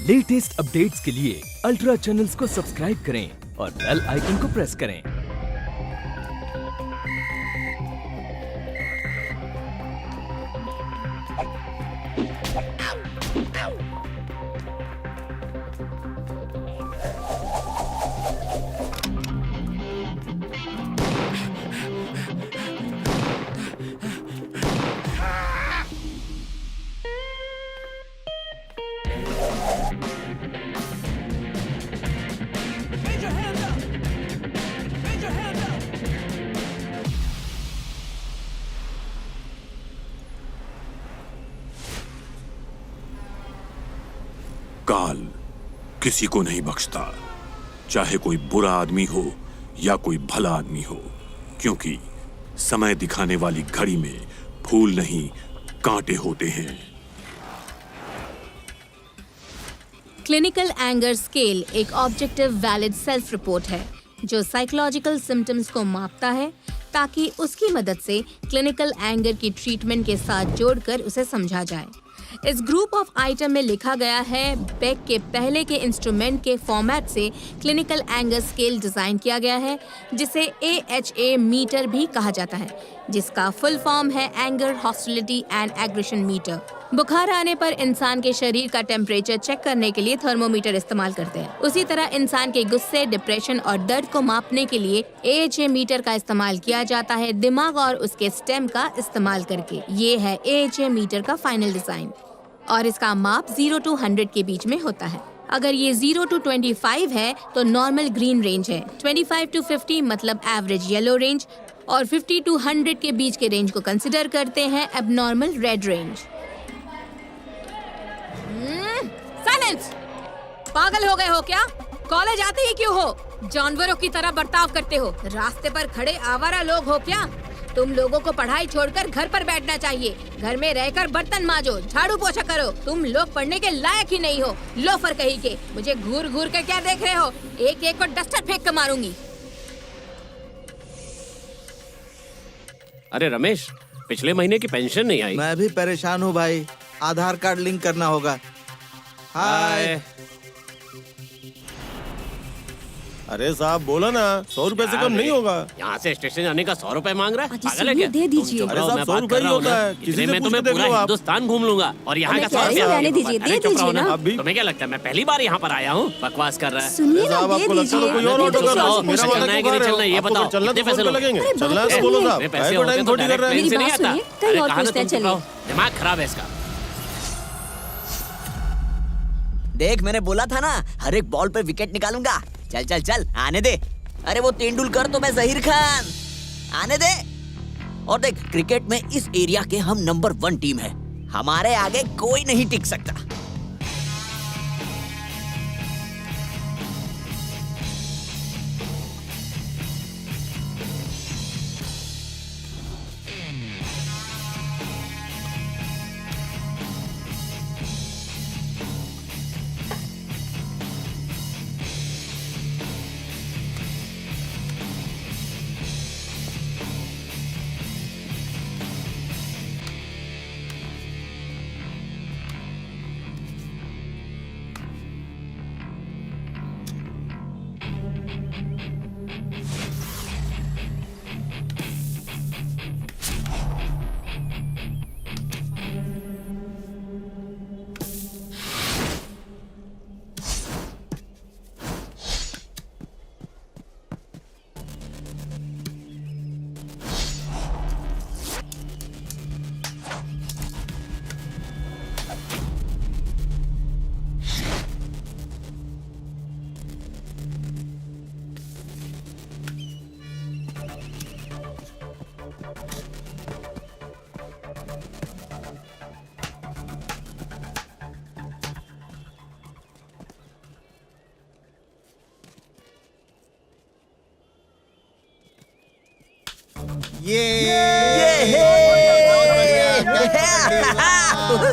Latest updates के लिए ultra channels को सब्सक्राइब करें और बेल आइकन को प्रेस करें। काल किसी को नहीं बख्शता, चाहे कोई बुरा आदमी हो या कोई भला आदमी हो, क्योंकि समय दिखाने वाली घड़ी में फूल नहीं कांटे होते हैं। क्लिनिकल एंगर स्केल एक ऑब्जेक्टिव वैलिड सेल्फ रिपोर्ट है जो साइकोलॉजिकल सिम्टम्स को मापता है ताकि उसकी मदद से क्लिनिकल एंगर की ट्रीटमेंट के साथ जोड़कर उसे समझा जाए। इस ग्रुप ऑफ आइटम में लिखा गया है बेक के पहले के इंस्ट्रूमेंट के फॉर्मेट से क्लिनिकल एंगर स्केल डिजाइन किया गया है, जिसे AHA मीटर भी कहा जाता है, जिसका फुल फॉर्म है anger hostility and aggression meter. बुखार आने पर इंसान के शरीर का टेम्परेचर चेक करने के लिए थर्मोमीटर इस्तेमाल करते हैं। उसी तरह इंसान के गुस्से, डिप्रेशन और दर्द को मापने के लिए AHA मीटर का इस्तेमाल किया जाता है, दिमाग और उसके स्टेम का इस्तेमाल करके। ये है AHA मीटर का फाइनल डिजाइन और इसका माप 0 to 100 के बीच में होता है। अगर ये 0 to 25 है तो नॉर्मल ग्रीन रेंज है, 25 to 50 मतलब एवरेज येलो रेंज और 50 to 100 के बीच के रेंज को कंसिडर करते हैं एबनॉर्मल रेड रेंज। साइलेंस! पागल हो गए हो क्या? कॉलेज आते ही क्यों हो? जानवरों की तरह बर्ताव करते हो। रास्ते पर खड़े आवारा लोग हो क्या? तुम लोगों को पढ़ाई छोड़कर घर पर बैठना चाहिए। घर में रहकर बर्तन मांजो, झाड़ू पोछा करो। तुम लोग पढ़ने के लायक ही नहीं हो, लोफर कहीं के। मुझे घूर घूर कर क्या देख रहे हो? एक एक को डस्टर फेंक कर मारूंगी। अरे रमेश, पिछले महीने की पेंशन नहीं आई। मैं भी परेशान हूँ भाई, आधार कार्ड लिंक करना होगा। हाय। अरे साहब बोला ना, 100 रुपए से कम नहीं होगा। यहाँ से स्टेशन जाने का 100 रुपए मांग रहा है, पागल है सुनिए, क्या? दे दीजिए। तुम चुप अरे रहो, साहब, मैं 100 बात रुपए कर ही रहा हूँ होता ना। है। किसी इतने से में पूछ तो मैं के देख पूरा लो आप। हिंदुस्तान घूम लूंगा और यहाँ का 100 कैसे रुपया रहने दीजिए, दे चुप रहो ना। दीजिए ना। तुम्हें क्या लगता है मैं पहली बार यहाँ पर आया हूँ? बकवास कर रहा है। सुनिए ना, साहब दे आपको लगता है दीजिए। कोई और ऑटो कर रहा है? मेरा वाला चलना है कि क्यों नहीं कर रहे चलना है, ये हो? आपको बताओ। चलना कितने तो पैसे 100 रुपए लोगे? लगेंगे। अरे चलना है बात तो बोलो सुनिए। साहब, पैसे काय को होते टाइम तो थोड़ी कर रहे डायरेक्ट हैं। प्लेन से मेरी नहीं बात आता। सुनिए, कहीं अरे और कहाँ पूछते हैं, तुम चुप चलिए। रहो। दिमाग खराब है इसका। देख, मैंने बोला था ना, हर एक बॉल पे विकेट निकालूंगा। चल चल चल, आने दे। अरे वो तेंदुलकर तो मैं जहीर खान, आने दे। और देख, क्रिकेट में इस एरिया के हम नंबर 1 टीम है। हमारे आगे कोई नहीं टिक सकता।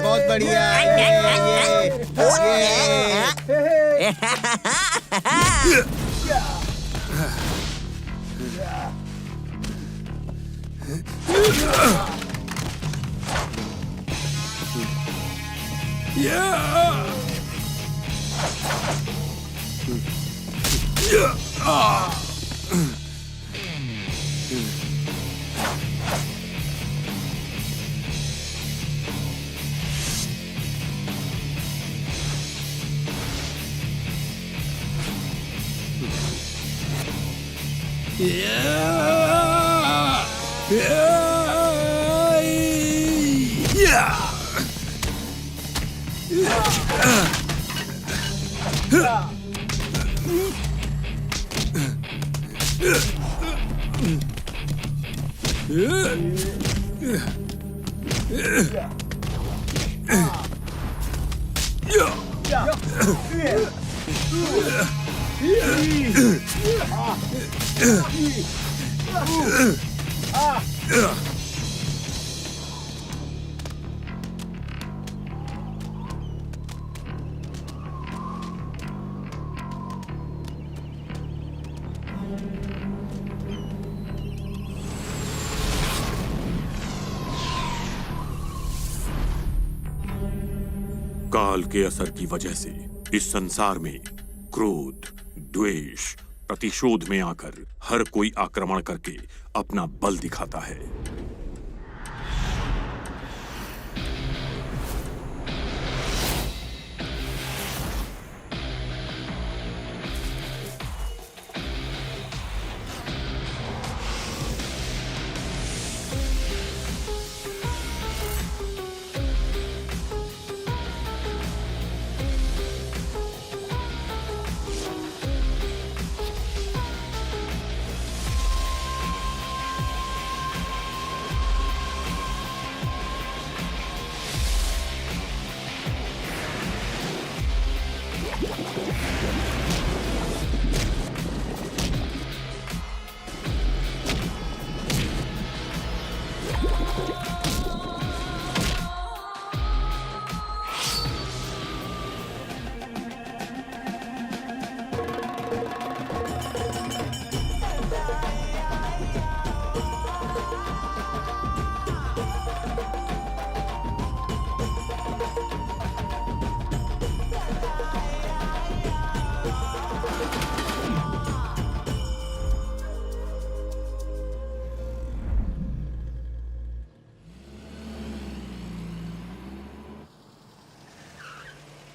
बहुत बढ़िया। काल के असर की वजह से इस संसार में क्रोध, द्वेष, प्रतिशोध में आकर हर कोई आक्रमण करके अपना बल दिखाता है।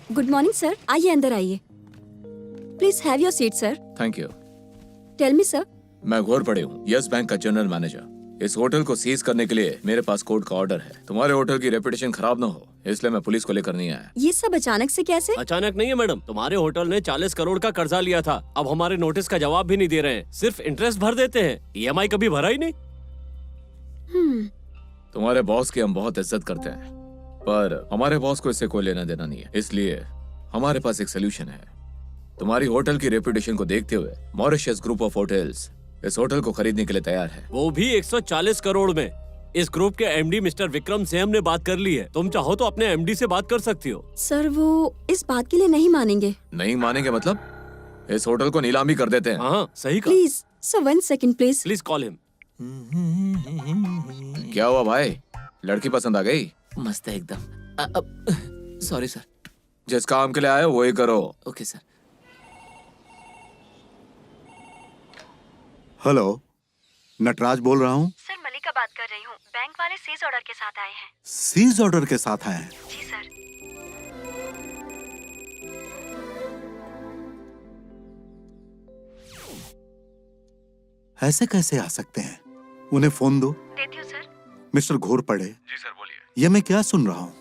गुड मॉर्निंग सर, आइए अंदर आइए। Please have your seat sir. Thank you. Tell me sir. मैं घोर पड़े हूँ, यस बैंक का जनरल मैनेजर। इस होटल को सीज करने के लिए मेरे पास कोर्ट का ऑर्डर है। तुम्हारे होटल की रेपुटेशन खराब ना हो, इसलिए मैं पुलिस को लेकर नहीं आया। ये सब अचानक से कैसे? अचानक नहीं है मैडम, तुम्हारे होटल ने 40 करोड़ का कर्जा लिया था। अब हमारे नोटिस का जवाब भी नहीं दे रहे हैं, सिर्फ इंटरेस्ट भर देते हैं। EMI कभी भरा ही नहीं। तुम्हारे बॉस की हम बहुत इज्जत करते हैं, पर हमारे बॉस को इससे कोई लेना देना नहीं है। इसलिए हमारे पास एक सोल्यूशन है। तुम्हारी होटल की रेपुटेशन को देखते हुए मॉरिशस ग्रुप ऑफ होटल्स इस होटल को खरीदने के लिए तैयार है। वो भी 140 करोड़ में। इस ग्रुप के MD मिस्टर विक्रम से हमने बात कर ली है। तुम चाहो तो अपने MD से बात कर सकती हो। सर वो इस बात के लिए नहीं मानेंगे। नहीं मानेंगे मतलब? इस होटल को नीलामी कर देते हैं। हाँ सही कहा। Please sir 1 second please. Please call him. क्या हुआ भाई, लड़की पसंद आ गई? मस्त है एकदम। Sorry sir. जिस काम के लिए आए हो वही करो। Okay sir. हेलो, नटराज बोल रहा हूँ। सर मलिका बात कर रही हूँ। बैंक वाले सीज ऑर्डर के साथ आए हैं। सीज ऑर्डर के साथ आए हैं? जी सर। ऐसे कैसे आ सकते हैं? उन्हें फोन दो। देती हूँ सर। मिस्टर घोर पड़े। जी सर बोलिए। ये मैं क्या सुन रहा हूँ?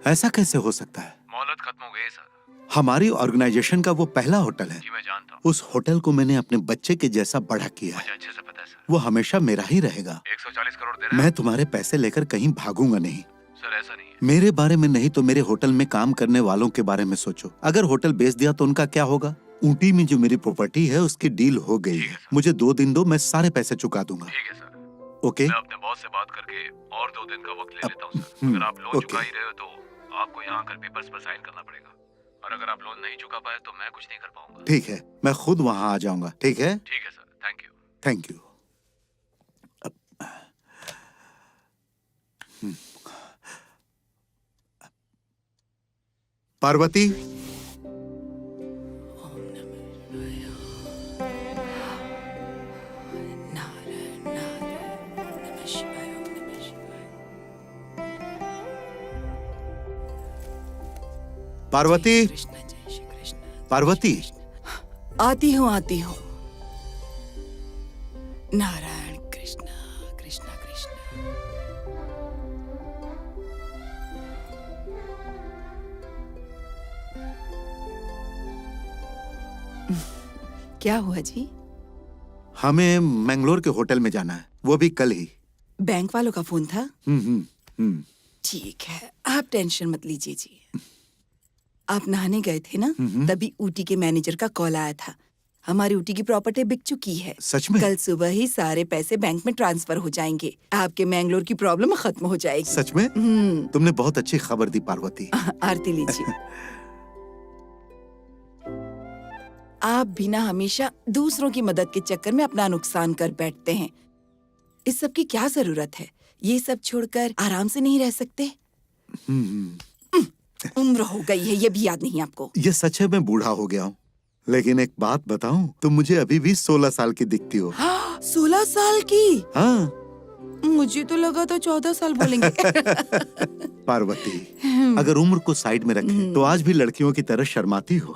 ऐसा कैसे हो सकता है? मोहलत खत्म हो गई सर। हमारी ऑर्गेनाइजेशन का वो पहला होटल है। जी मैं जानता हूँ। उस होटल को मैंने अपने बच्चे के जैसा बड़ा किया है। मुझे अच्छे से पता है सर। वो हमेशा मेरा ही रहेगा। 140 करोड़ दे रहे मैं तुम्हारे पैसे लेकर कहीं भागूंगा नहीं। सर ऐसा नहीं है। मेरे बारे में नहीं तो मेरे होटल में काम करने वालों के बारे में सोचो। अगर होटल बेच दिया तो उनका क्या होगा? ऊटी में जो मेरी प्रॉपर्टी है उसकी डील हो गई है। मुझे 2 दिन दो, मैं सारे पैसे चुका दूंगा। ठीक है सर। ओके? मैं अपने बॉस से बात करके और 2 दिन का वक्त ले लेता हूँ सर। अगर आप लोन चुका ही रहे हो तो आपको यहाँ आकर पेपर्स पर साइन करना पड़ेगा, और अगर आप लोन नहीं चुका पाए तो मैं कुछ नहीं कर पाऊंगा। ठीक है, मैं खुद वहां आ जाऊंगा। ठीक है? ठीक है sir, thank you. Thank you. Parvati, Parvati, Parvati, आती हूँ नारायण कृष्ण कृष्ण कृष्ण। क्या हुआ जी? हमें मैंगलोर के होटल में जाना है, वो भी कल ही। बैंक वालों का फोन था? हम्म। ठीक है, आप टेंशन मत लीजिए जी। आप नहाने गए थे ना, तभी ऊटी के मैनेजर का कॉल आया था। हमारी ऊटी की प्रॉपर्टी बिक चुकी है। सच में? कल सुबह ही सारे पैसे बैंक में ट्रांसफर हो जाएंगे। आपके मैंगलोर की प्रॉब्लम खत्म हो जाएगी। सच में? तुमने बहुत अच्छी खबर दी पार्वती। आरती लीजिए। आप भी ना हमेशा दूसरों की मदद के चक्कर में अपना नुकसान कर बैठते हैं। इस सब की क्या जरूरत है? ये सब छोड़कर आराम से नहीं रह सकते? उम्र हो गई है, ये भी याद नहीं आपको? ये सच है, मैं बूढ़ा हो गया हूँ, लेकिन एक बात बताऊं, तुम मुझे अभी भी 16 साल की दिखती हो। 16 साल की? हाँ। मुझे तो लगा था 14 साल बोलेंगे। पार्वती, अगर उम्र को साइड में रखें, तो आज भी लड़कियों की तरह शर्माती हो।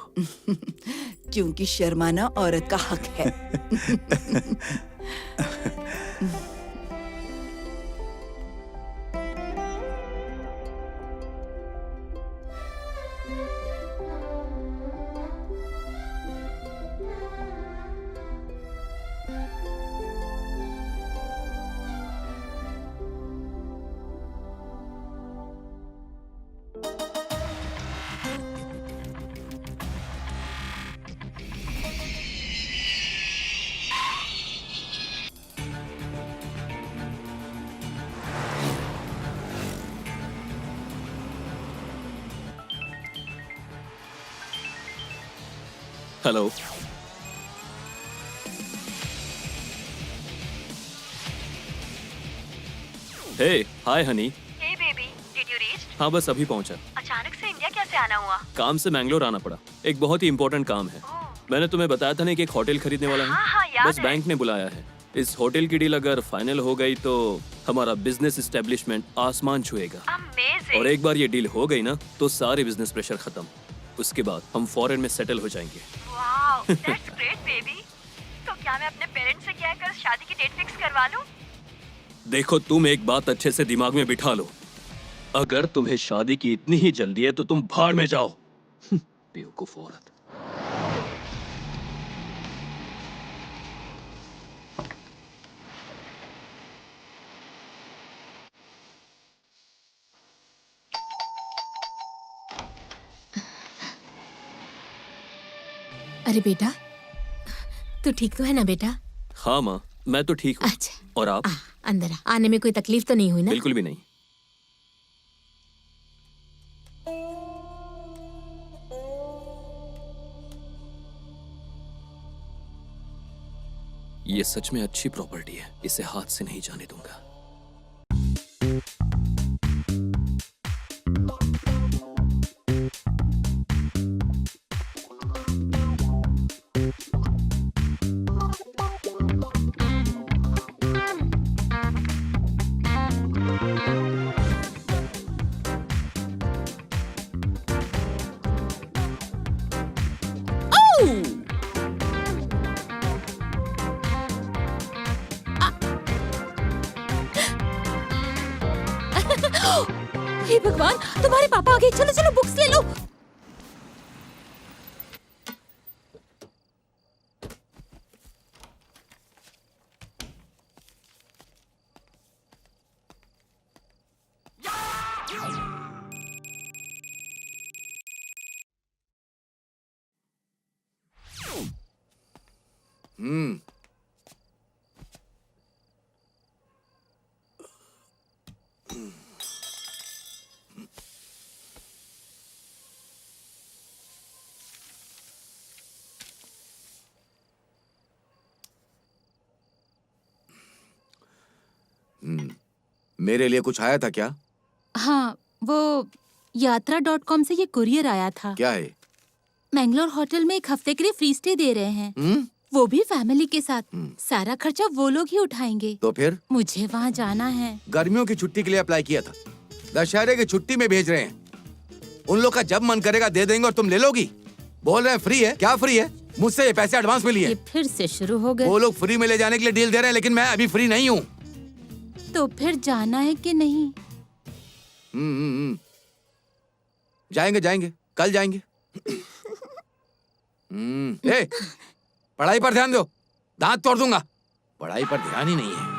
क्योंकि शर्माना औरत का हक है। Hello. Hey, hi honey. Hey baby, did you reach? हाँ, बस अभी पहुंचा। अचानक से इंडिया कैसे आना हुआ? काम से मैंगलोर आना पड़ा। एक बहुत ही इम्पोर्टेंट काम है। मैंने तुम्हें बताया था ना कि एक होटल खरीदने वाला है। हाँ, याद बस है। बैंक ने बुलाया है। इस होटल की डील अगर फाइनल हो गई तो हमारा बिजनेस एस्टेब्लिशमेंट आसमान छुएगा। अमेजिंग। और एक बार ये डील हो गई ना, तो सारे बिजनेस प्रेशर खत्म। उसके बाद हम फॉरेन में सेटल हो जाएंगे। Wow, that's great baby. तो क्या मैं अपने पेरेंट्स से कहकर शादी की डेट फिक्स करवा लूं? देखो, तुम एक बात अच्छे से दिमाग में बिठा लो। अगर तुम्हें शादी की इतनी ही जल्दी है तो तुम भाड़ में जाओ। बेवकूफ औरत। अरे बेटा, तू ठीक तो है ना बेटा? हाँ माँ, मैं तो ठीक हूँ। अच्छा। और आप? अंदर आ। आने में कोई तकलीफ तो नहीं हुई ना? बिल्कुल भी नहीं। ये सच में अच्छी प्रॉपर्टी है, इसे हाथ से नहीं जाने दूंगा। हे भगवान, तुम्हारे पापा आ गए। चलो चलो, बुक्स ले लो। मेरे लिए कुछ आया था क्या? हाँ, वो यात्रा.com से ये कुरियर आया था। क्या है? मैंगलोर होटल में 1 हफ्ते के लिए फ्री स्टे दे रहे हैं। वो भी फैमिली के साथ। सारा खर्चा वो लोग ही उठाएंगे। तो फिर? मुझे वहाँ जाना है। गर्मियों की छुट्टी के लिए अप्लाई किया था, दशहरे की छुट्टी में भेज रहे हैं। उन लोग का जब मन करेगा दे देंगे और तुम ले लोगी। बोल रहे हैं फ्री है, क्या फ्री है? मुझसे ये पैसे एडवांस में लिए। ये फिर से शुरू हो गए। वो लोग फ्री में ले जाने के लिए डील दे रहे हैं, लेकिन मैं अभी फ्री नहीं हूँ। तो फिर जाना है कि नहीं? जाएंगे जाएंगे, कल जाएंगे। ए, पढ़ाई पर ध्यान दो, दांत तोड़ दूंगा। पढ़ाई पर ध्यान ही नहीं है।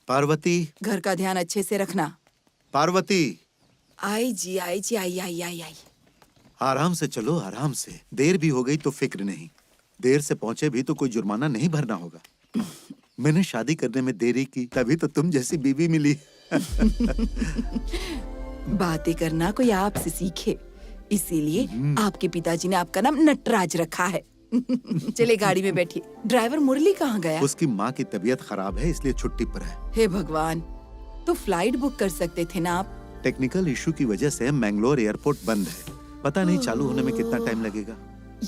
पार्वती, घर का ध्यान अच्छे से रखना। पार्वती, आई जी आई जी आई आई आई आई। आराम से चलो, आराम से। देर भी हो गई तो फिक्र नहीं, देर से पहुंचे भी तो कोई जुर्माना नहीं भरना होगा। मैंने शादी करने में देरी की, तभी तो तुम जैसी बीवी मिली। बातें करना कोई आपसे सीखे, इसीलिए आपके पिताजी ने आपका नाम नटराज रखा है। चले गाड़ी में बैठिए। ड्राइवर मुरली कहाँ गया? उसकी माँ की तबीयत खराब है, इसलिए छुट्टी पर है। हे भगवान, तो फ्लाइट बुक कर सकते थे ना आप? टेक्निकल इशू की वजह से मैंगलोर एयरपोर्ट बंद है। पता नहीं चालू होने में कितना टाइम लगेगा।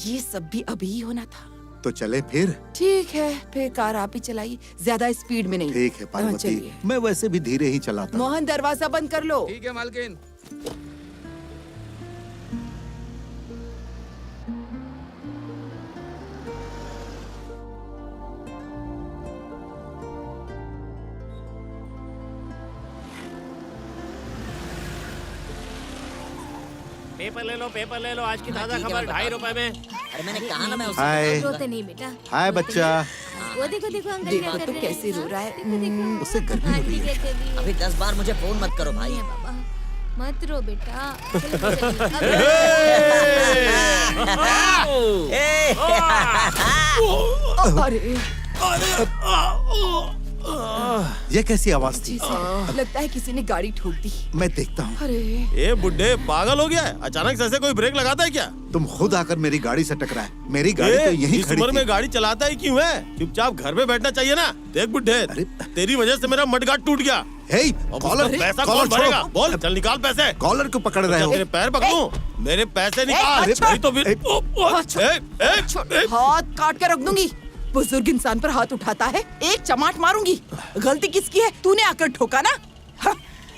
ये सब भी अभी ही होना था। तो चले फिर। ठीक है, फिर कार आप ही चलाइए, ज्यादा स्पीड में नहीं। ठीक है पार्वती, मैं वैसे भी धीरे ही चलाता हूँ। मोहन, दरवाजा बंद कर लो। ठीक है मालकिन। पेपर ले लो आज की ताजा खबर 2.5 रुपए में। अरे मैंने कहा ना मैं उसे। हाय। रोते नहीं बेटा। हाय बच्चा। वो देखो देखो अंकल क्या देखो कर तो रहे कैसे हैं। रो रहा है। उसे गर्मी हो रही है। अभी 10 बार मुझे फोन मत करो भाई। बाबा मत रो बेटा। चलो, चलो, अरे ये कैसी आवाज थी? लगता है किसी ने गाड़ी ठोक दी। मैं देखता हूँ। अरे ए बुड्ढे, पागल हो गया है? अचानक से ऐसे कोई ब्रेक लगाता है क्या? तुम खुद आकर मेरी गाड़ी से टकराए। मेरी गाड़ी तो यहीं इस खड़ी उम्र थी। में गाड़ी चलाता ही क्यों है? चुपचाप घर में बैठना चाहिए ना। देख बुड्ढे, तेरी वजह से मेरा मडगाट टूट गया। हे, कॉलर, पैसा कौन भरेगा? बोल, चल निकाल पैसे। कॉलर क्यों पकड़ रहे हो? तेरे पैर पकड़ूं? मेरे पैसे निकाल, नहीं तो फिर हाथ काट के रख दूंगी। बुजुर्ग इंसान पर हाथ उठाता है, एक चमाट मारूंगी। गलती किसकी है? तूने आकर ठोका ना।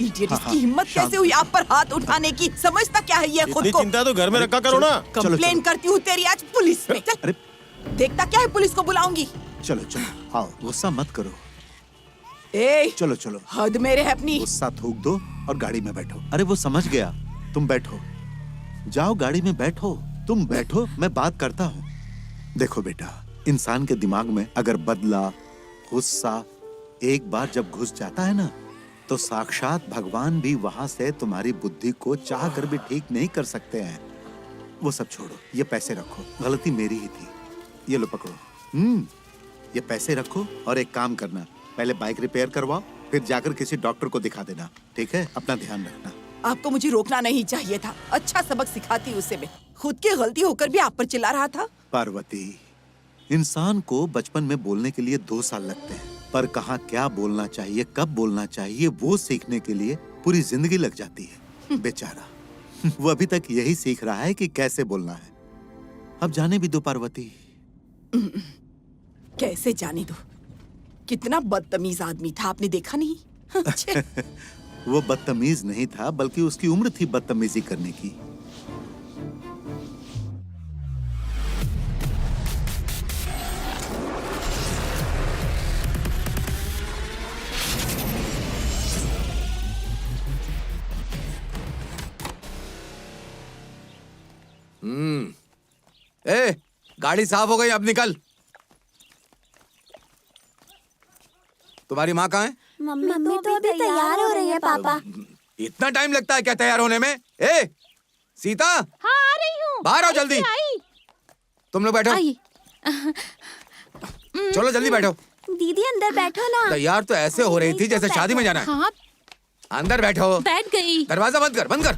इडियट, इसकी हिम्मत कैसे हुई आप पर हाथ उठाने की? समझता क्या है ये खुद को? चिंता तो घर में रखा करो ना। कंप्लेन करती हूँ तेरी आज पुलिस में। चल, देखता क्या है, पुलिस को बुलाऊंगी। चलो चलो, आओ, गुस्सा मत करो। ए, चलो चलो, हद मेरे है अपनी। गुस्सा थूक दो और गाड़ी में बैठो। अरे वो समझ गया, तुम बैठो। जाओ गाड़ी में बैठो। तुम बैठो, मैं बात करता हूँ। देखो बेटा, इंसान के दिमाग में अगर बदला, गुस्सा एक बार जब घुस जाता है ना, तो साक्षात भगवान भी वहां से तुम्हारी बुद्धि को चाह कर भी ठीक नहीं कर सकते हैं। वो सब छोड़ो, ये पैसे रखो। गलती मेरी ही थी। ये लो पकड़ो। ये पैसे रखो और एक काम करना, पहले बाइक रिपेयर करवाओ, फिर जाकर किसी डॉक्टर को दिखा देना। ठीक है? अपना ध्यान रखना। आपको मुझे रोकना नहीं चाहिए था। अच्छा सबक सिखाती उसे मैं। खुद की गलती होकर भी आप पर चिल्ला रहा था। पार्वती, इंसान को बचपन में बोलने के लिए 2 साल लगते हैं, पर कहाँ क्या बोलना चाहिए, कब बोलना चाहिए, वो सीखने के लिए पूरी जिंदगी लग जाती है। बेचारा, वो अभी तक यही सीख रहा है कि कैसे बोलना है। अब जाने भी दो पार्वती। कैसे जाने दो? कितना बदतमीज आदमी था, आपने देखा नहीं? वो बदतमीज नहीं था, बल्कि उसकी उम्र थी बदतमीजी करने की। ए, गाड़ी साफ हो गई, अब निकल। तुम्हारी माँ कहाँ है? मम्मी तो अभी तैयार हो रही है पापा। इतना टाइम लगता है क्या तैयार होने में? ए, सीता, हाँ आ रही हूँ। बाहर आओ जल्दी। तुम लोग बैठो। चलो जल्दी बैठो। दीदी अंदर बैठो ना। तैयार तो ऐसे हो रही थी जैसे शादी में जाना है। हाँ अंदर बैठो। बैठ गई। दरवाजा बंद कर, बंद कर।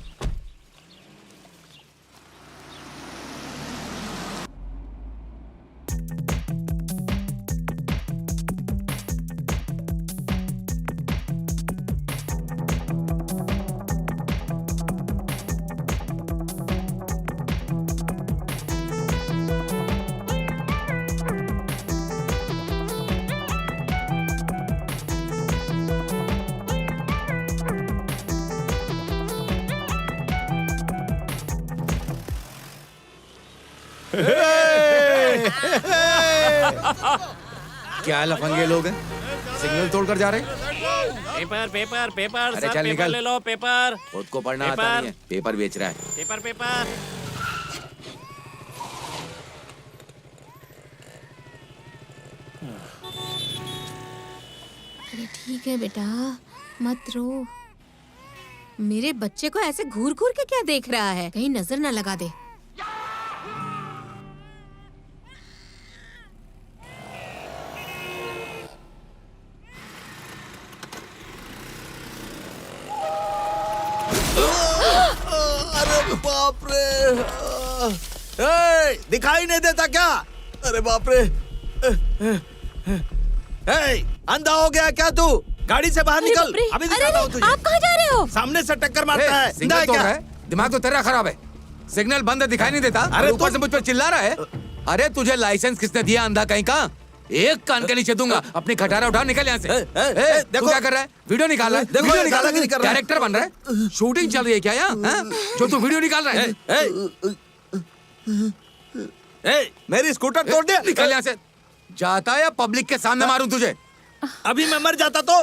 क्या लफंगे लोग हैं, सिग्नल तोड़कर जा रहे हैं। पेपर पेपर पेपर अरे सर, चल पेपर निकल। ले लो पेपर। खुद को पढ़ना आता पेपर। नहीं है, पेपर बेच रहा है। Paper paper. अरे ठीक है बेटा, मत रो। मेरे बच्चे को ऐसे घूर घूर के क्या देख रहा है, कहीं नजर ना लगा दे। अरे बाप रे, दिखाई नहीं देता क्या? अरे बाप रे, अंधा हो गया क्या तू? गाड़ी से बाहर निकल, अभी दिखाता हूँ तुझे। आप कहाँ जा रहे हो? सामने से टक्कर मारता है, अंधा सिग्नल है तोड़ क्या? रहा है, दिमाग तो तेरा खराब है। सिग्नल बंद है, दिखाई नहीं देता। अरे ऊपर से मुझ पर चिल्ला रहा है। अरे तुझे लाइसेंस किसने दिया, अंधा कहीं का? एक कान के नीचे दूंगा। अपनी खटारा उठा, निकल यहाँ से। तू क्या कर रहा है? वीडियो निकाल रहा है? देखो, वीडियो निकाल दादागिरी कर रहा है। कैरेक्टर बन रहा है? शूटिंग चल रही है क्या यहाँ? जो तू वीडियो निकाल रहा है? मेरी स्कूटर तोड़ दे। निकल यहाँ से। जाता है या पब्लिक के सामने मारूं तुझे? अभी मैं मर जाता तो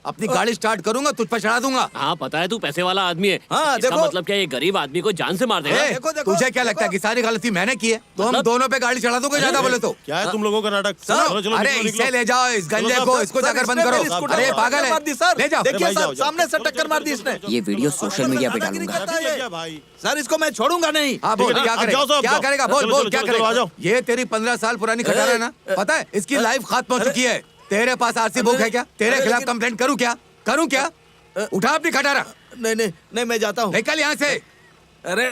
अपनी गाड़ी स्टार्ट करूंगा, तुझ पर चढ़ा दूंगा। हाँ पता है, तू पैसे वाला आदमी है। हाँ, इसका देखो। मतलब क्या, ये गरीब आदमी को जान से मार देगा? देखो, देखो, तुझे क्या लगता है कि सारी गलती मैंने की है? तो हम मतलब? दोनों पे गाड़ी चढ़ा दोगे ज्यादा बोले तो। क्या है तुम लोगों का नाटक? सुनो, चलो, चलो, अरे निकलो, इसे निकलो। ले जाओ, इस गंजे चलो, को, सर, इसको सर, जाकर इसने बंद मेरी करो। स्कूटर अरे पर पागल टक्कर है, मार दी, सर। ले जाओ। देखिए भाई, सर, जाओ, जाओ। सामने से चलो, टक्कर चलो, मार दी चलो, इसने। चलो, ये वीडियो सोशल मीडिया पे दादागिरी डालूंगा। करता है ये। भाई सर इसको मैं छोड़ूंगा नहीं। हाँ बोल, ठीक है, क्या अब जाओ, करेगा? अब क्या जाओ। करेगा? बोल चलो, बोल, चलो, क्या चलो, आ करेगा? जाओ। ये तेरी 15 साल पुरानी खटारा है ना, पता है? इसकी लाइफ खत्म हो चुकी है। तेरे पास आरसी बुक है क्या? तेरे खिलाफ कंप्लेंट करूं क्या? करूं क्या? उठा अपनी खटारा, नहीं नहीं नहीं, मैं जाता हूँ। निकल यहाँ से। अरे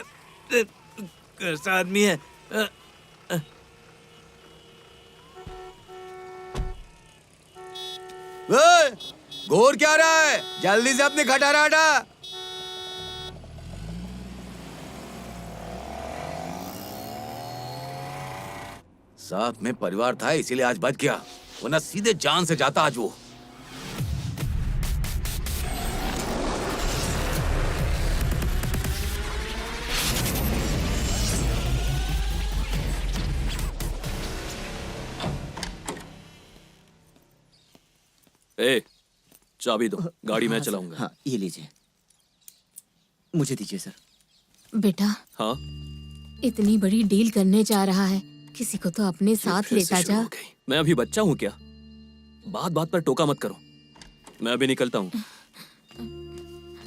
कैसा आदमी है? घूर क्या रहा है? जल्दी से अपनी खटारा हटा। साथ में परिवार था इसीलिए आज बच गया, वरना सीधे जान से जाता आज वो। ए, चाबी दो, गाड़ी मैं चलाऊंगा। हाँ ये लीजिए, मुझे दीजिए सर। बेटा, हाँ इतनी बड़ी डील करने जा रहा है, किसी को तो अपने साथ फिर से लेता शुरू जा। हो गई। मैं अभी बच्चा हूँ क्या? बात बात पर टोका मत करो। मैं अभी निकलता हूँ।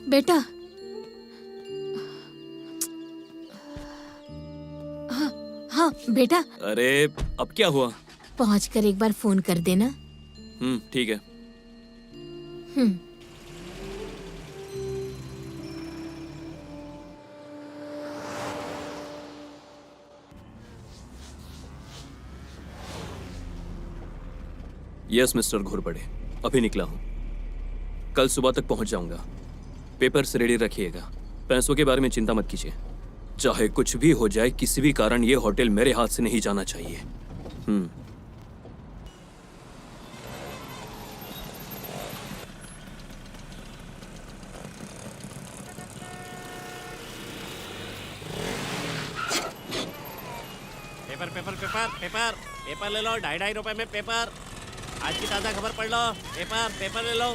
बेटा, हाँ हाँ बेटा, अरे अब क्या हुआ? पहुंचकर एक बार फोन कर देना। ठीक है। यस मिस्टर घोरपड़े, अभी निकला हूँ। कल सुबह तक पहुंच जाऊंगा। पेपर्स रेडी रखिएगा। पैसों के बारे में चिंता मत कीजिए। चाहे कुछ भी हो जाए, किसी भी कारण ये होटल मेरे हाथ से नहीं जाना चाहिए। Paper paper paper paper paper ले लो, 2.5 रुपए में पेपर। आज की ताजा खबर पढ़ लो। पेपर पेपर ले लो।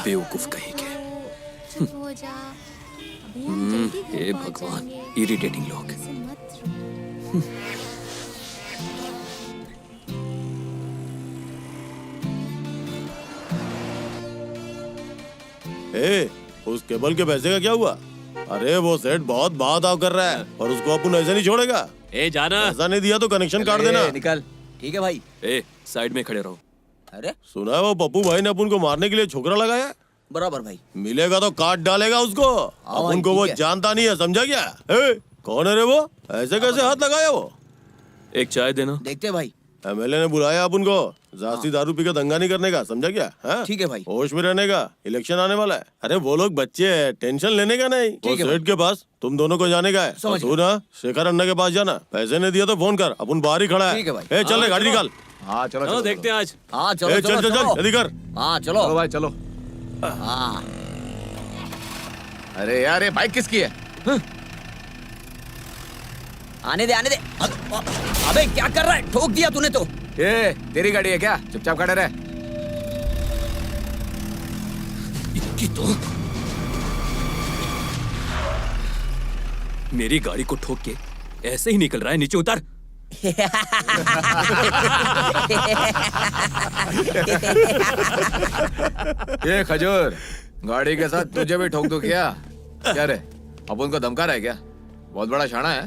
बेवकूफ कहेंगे। चुप हो जा। अभी हम जल्दी घर हे पहुंच भगवान, जाएंगे। इरिटेटिंग लोग। ऐसे मत रो। ए, उस केबल के पैसे का क्या हुआ? अरे वो सेठ बहुत भाव कर रहा है और उसको अपन ऐसे नहीं छोड़ेगा। ए जाना, ऐसा नहीं दिया तो कनेक्शन काट देना। निकल। ठीक है भाई। ए साइड में खड़े रहो। अरे सुना है वो पप्पू भाई ने अपन को मारने के लिए छोकरा लगाया। बराबर भाई। मिलेगा तो काट डालेगा उसको। अपन को वो जानता नहीं है, समझा क्या? कौन है रे वो? ऐसे कैसे हाथ लगाया वो? एक चाय देना। देखते भाई। एमएलए ने बुलाया अपन को, जास्ती दारू पी के दंगा नहीं करने का, समझा क्या? ठीक है भाई। होश में रहने का, इलेक्शन आने वाला है। अरे वो लोग बच्चे हैं, टेंशन लेने का नहीं। वो सेठ के पास तुम दोनों को जाने का है। और तू ना शेखर अन्ना के पास जाना। पैसे नहीं दिया तो फोन कर, अपन बाहर ही खड़ा है। ठीक है भाई। चल रे, गाड़ी निकाल। हाँ चलो चलो देखते हैं आज। हाँ चलो चल चल चल जल्दी कर। हाँ चलो। चलो भाई चलो। हाँ अरे यार ये बाइक किसकी है? आने दे आने दे। अबे क्या कर रहा है? ठोक दिया तूने तो। ये तेरी गाड़ी है क्या? चुपचाप खड़े रहे। तो मेरी गाड़ी को ठोक के ऐसे ही निकल रहा है, नीचे उतर। ये खजूर, गाड़ी के साथ तुझे भी ठोक दो क्या? क्या रे, अब उनको धमका रहा है क्या? बहुत बड़ा शाना है।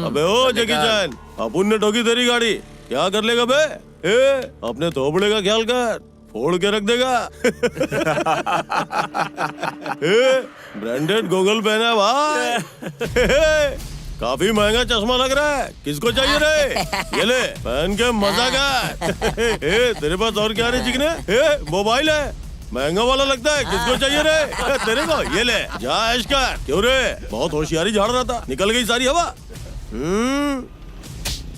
अबे ओ जैकी चैन, अपन ने ठोकी तेरी गाड़ी, क्या कर लेगा बे? अपने थोबड़े का ख्याल कर, फोड़ के रख देगा। ब्रांडेड गोगल पहना है भाई। काफी महंगा चश्मा लग रहा है, किसको चाहिए रे? ये ले पहन के मजा कर। तेरे पास और क्या रे चिकने? मोबाइल है, महंगा वाला लगता है, किसको चाहिए रे? तेरे को? ये ले जा ऐश कर। क्यों रे, बहुत होशियारी झाड़ रहा था, निकल गई सारी हवा।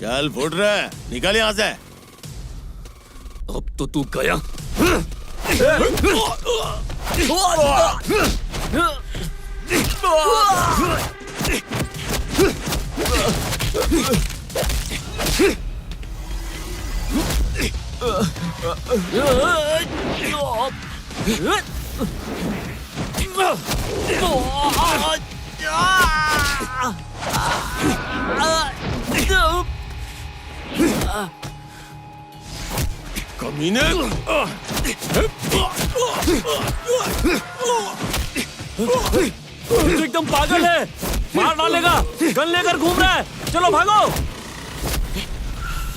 चल फुट रहा, निकल यहाँ से। अब तो तू गया। कमीने। तू एकदम पागल है, मार डालेगा। गन लेकर घूम रहा है, चलो भागो।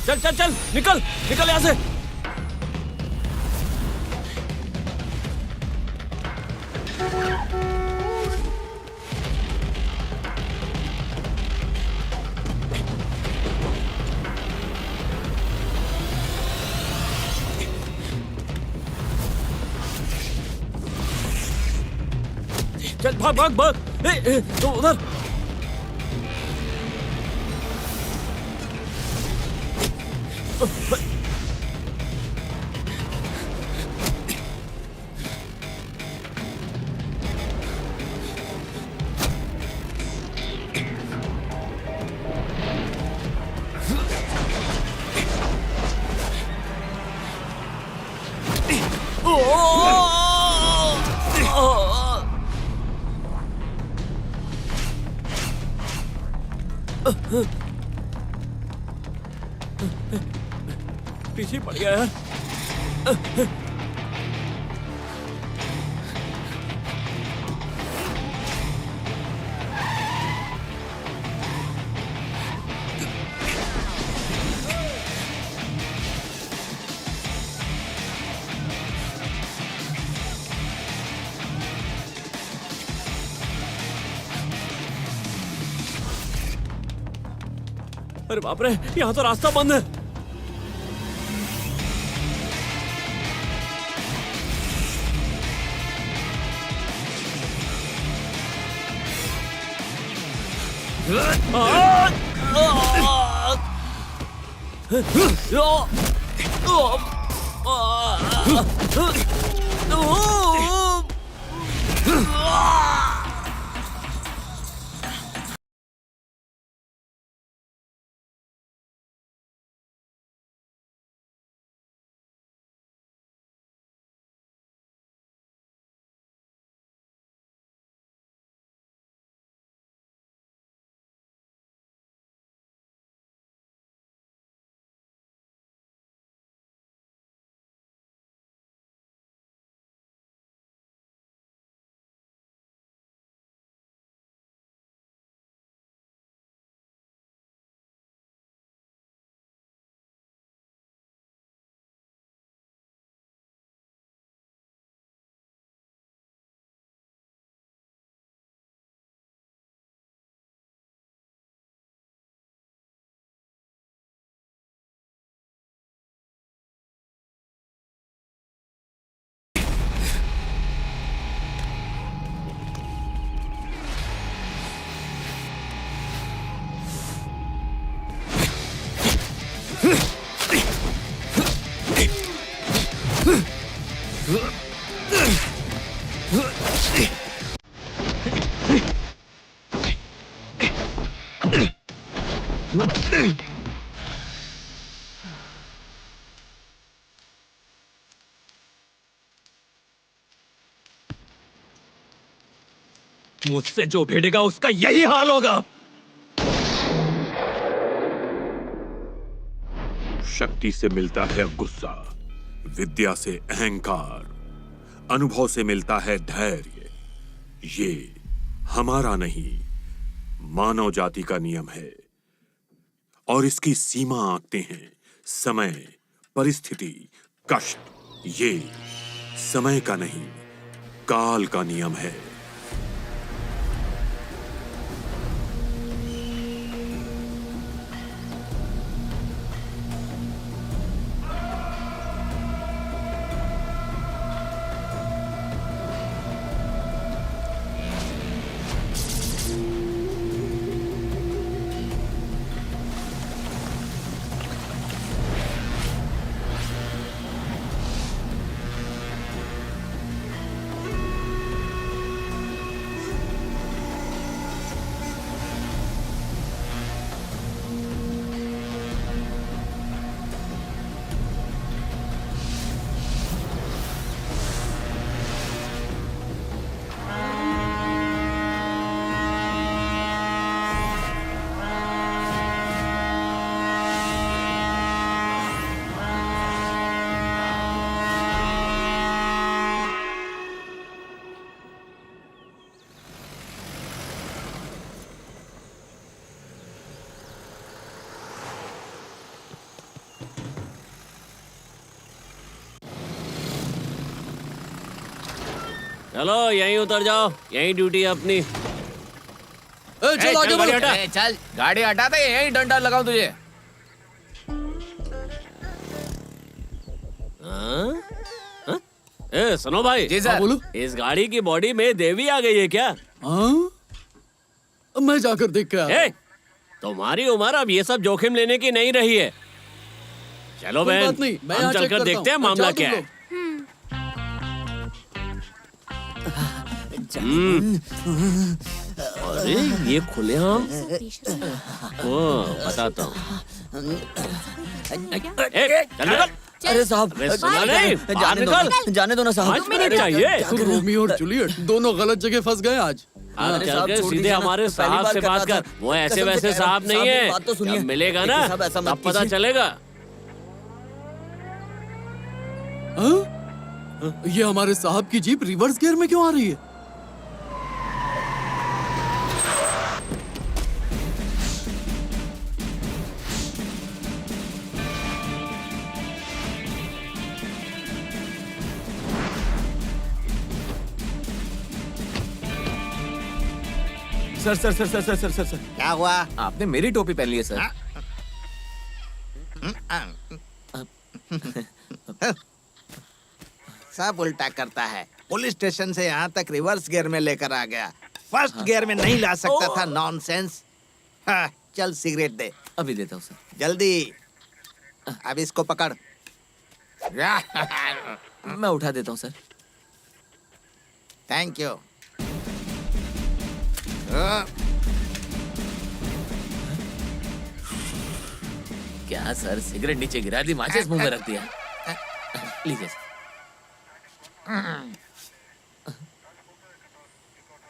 चल चल चल, निकल निकल यहाँ से। चल भाग भाग भाग। तो उधर। पीछे पड़ गया यार। अरे बाप रे, यहाँ तो रास्ता बंद है। मुझसे जो भिड़ेगा उसका यही हाल होगा। शक्ति से मिलता है गुस्सा, विद्या से अहंकार, अनुभव से मिलता है धैर्य। ये हमारा नहीं, मानव जाति का नियम है और इसकी सीमा आंकते हैं समय, परिस्थिति, कष्ट। ये समय का नहीं, काल का नियम है। चलो यहीं उतर जाओ, यहीं ड्यूटी है अपनी। चल आगे बढ़। चल गाड़ी हटा दे, यहीं डंडा लगाऊं तुझे। ए सुनो भाई। जी सर। बोलो। इस गाड़ी की बॉडी में देवी आ गई है क्या? मैं जाकर देख के आया। तुम्हारी उम्र अब ये सब जोखिम लेने की नहीं रही है। चलो कोई बहन, बात नहीं, मैं हम यहाँ चेक चलकर करता देखते हैं हूँ। मामला जाओ तुम क्या है। लोग। अरे ये खुलेआम। ओ बताता हूँ। चल निकल। अरे साहब, अरे सुना नहीं, बाहर निकल। जाने दो ना साहब। 5 मिनट चाहिए। रोमियो और जूलियट दोनों गलत जगह फंस गए आज। अब चल के सीधे हमारे साहब से बात कर। वो ऐसे वैसे साहब नहीं है। बात तो सुनिए। जब मिलेगा ना साहब, ऐसा मत तब पता कीजिए। चलेगा। ये हमारे साहब की जीप रिवर्स गियर में क्यों आ रही है? Sir sir sir sir sir sir sir sir क्या हुआ? आपने मेरी टोपी पहन ली है सर। सब उल्टा करता है। पुलिस स्टेशन से यहाँ तक रिवर्स गियर में लेकर आ गया। फर्स्ट गियर में नहीं ला सकता था। नॉनसेंस। चल सिगरेट दे। अभी देता हूँ सर। जल्दी। अब इसको पकड़। मैं उठा देता हूँ सर। Thank you. क्या सर, सिगरेट नीचे गिरा दी, माचिस मुंह में रख दिया। लीजिए सर।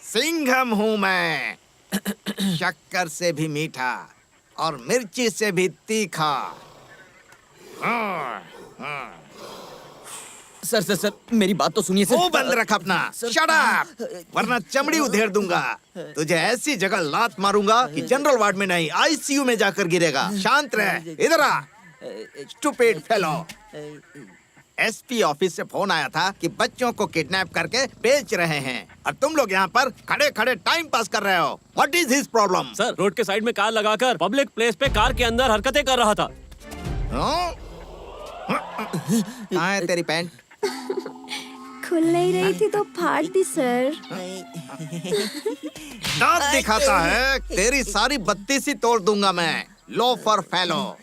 सिंघम हूँ मैं, शक्कर से भी मीठा और मिर्ची से भी तीखा। सर सर सर, मेरी बात तो सुनिए सर। मुंह बंद रख अपना। शट अप, वरना चमड़ी उधेड़ दूंगा। तुझे ऐसी जगह लात मारूंगा कि जनरल वार्ड में नहीं, आईसीयू में जाकर गिरेगा। शांत रह। इधर आ। Stupid fellow. एसपी ऑफिस से फोन आया था कि बच्चों को किडनैप करके बेच रहे हैं और तुम लोग यहाँ पर खड़े खड़े टाइम पास कर रहे हो। What is his problem? Sir, road के साइड में कार लगाकर पब्लिक प्लेस पे कार के अंदर हरकतें कर रहा था। कहाँ है तेरी पैंट? खुल नहीं रही थी तो फाड़ दी सर। दांत दिखाता है, तेरी सारी बत्तीसी तोड़ दूंगा मैं। Loafer fellow.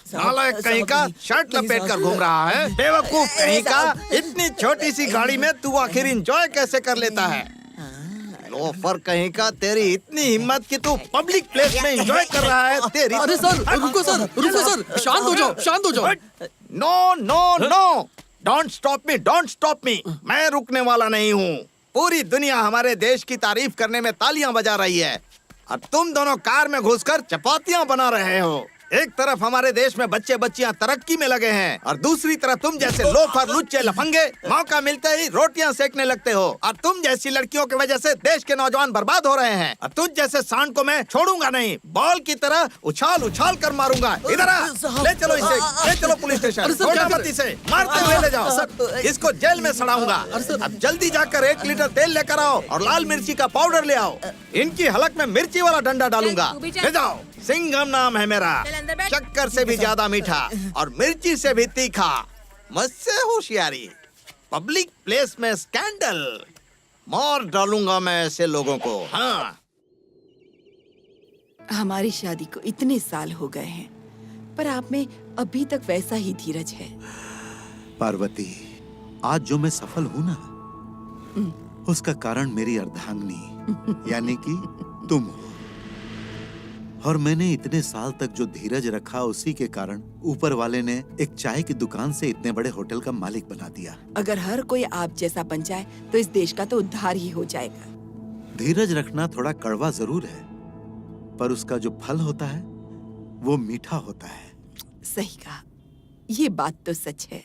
नालायक कहीं का, शर्ट लपेट कर घूम रहा है। बेवकूफ कहीं का, इतनी छोटी सी गाड़ी में तू आखिर एंजॉय कैसे कर लेता है? लोफर कहीं का, तेरी इतनी हिम्मत कि तू पब्लिक प्लेस में एंजॉय कर रहा है। तेरी अरे सर, रुको सर, शांत हो जाओ, शांत हो जाओ। No no no, don't stop me, don't stop me. मैं रुकने वाला नहीं हूँ। पूरी दुनिया हमारे देश की तारीफ करने में तालियां बजा रही है और तुम दोनों कार में घुसकर चपातियां बना रहे हो। एक तरफ हमारे देश में बच्चे बच्चियां तरक्की में लगे हैं और दूसरी तरफ तुम जैसे लोफर लुच्चे लफंगे मौका मिलते ही रोटियां सेकने लगते हो। और तुम जैसी लड़कियों की वजह से देश के नौजवान बर्बाद हो रहे हैं। और तुझ जैसे सांड को मैं छोड़ूंगा नहीं, बॉल की तरह उछाल उछाल कर मारूंगा। इधर आ, ले चलो इसे, ले चलो पुलिस स्टेशन। छोड़ो मत इसे, मारते हुए ले जाओ, इसको जेल में सड़ाऊंगा। अब जल्दी जाकर 1 लीटर तेल लेकर आओ और लाल मिर्ची का पाउडर ले आओ। इनकी हलक में मिर्ची वाला डंडा डालूंगा। ले जाओ। सिंघम नाम है मेरा, शक्कर से भी ज्यादा मीठा और मिर्ची से भी तीखा। मुझसे होशियारी, पब्लिक प्लेस में स्कैंडल, मार डालूंगा मैं ऐसे लोगों को। हाँ, हमारी शादी को इतने साल हो गए हैं, पर आप में अभी तक वैसा ही धीरज है। पार्वती, आज जो मैं सफल हूँ ना, उसका कारण मेरी अर्धांगिनी यानी कि तुम हो। और मैंने इतने साल तक जो धीरज रखा, उसी के कारण ऊपर वाले ने एक चाय की दुकान से इतने बड़े होटल का मालिक बना दिया। अगर हर कोई आप जैसा बन जाए तो इस देश का तो उद्धार ही हो जाएगा। धीरज रखना थोड़ा कड़वा जरूर है, पर उसका जो फल होता है वो मीठा होता है। सही कहा, ये बात तो सच है।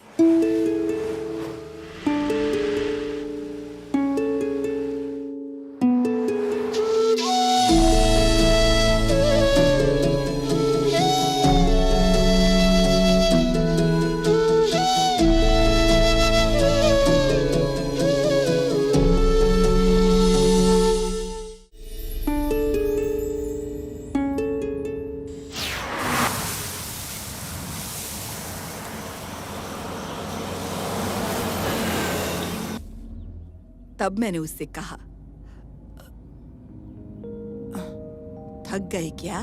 तब मैंने उससे कहा, थक गए क्या?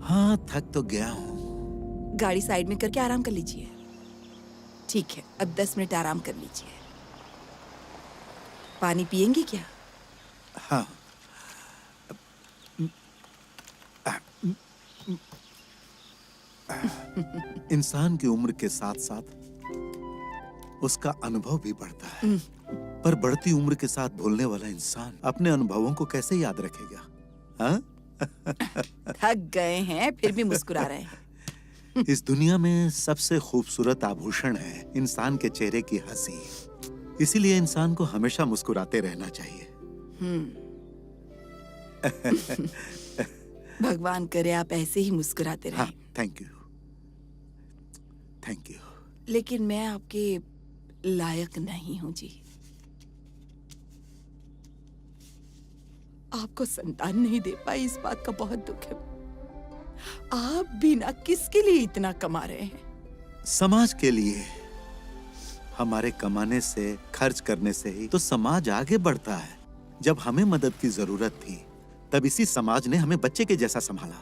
हाँ, थक तो गया हूँ। गाड़ी साइड में करके आराम कर लीजिए। ठीक है, अब 10 मिनट आराम कर लीजिए। पानी पिएंगे क्या? हाँ। इंसान की उम्र के साथ साथ उसका अनुभव भी बढ़ता है, पर बढ़ती उम्र के साथ भूलने वाला इंसान अपने अनुभवों को कैसे याद रखेगा? हाँ? थक गए हैं फिर भी मुस्कुरा रहे हैं। इस दुनिया में सबसे खूबसूरत आभूषण है इंसान के चेहरे की हंसी। इसीलिए इंसान को हमेशा मुस्कुराते रहना चाहिए। भगवान करे आप ऐसे ही मुस्कुराते रहें। हाँ, थैंक यू, थैंक यू। लेकिन मैं आपके लायक नहीं हूँ जी। आपको संतान नहीं दे पाई, इस बात का बहुत दुख है। आप बिना किसके लिए इतना कमा रहे हैं? समाज के लिए। हमारे कमाने से, खर्च करने से ही तो समाज आगे बढ़ता है। जब हमें मदद की जरूरत थी, तब इसी समाज ने हमें बच्चे के जैसा संभाला।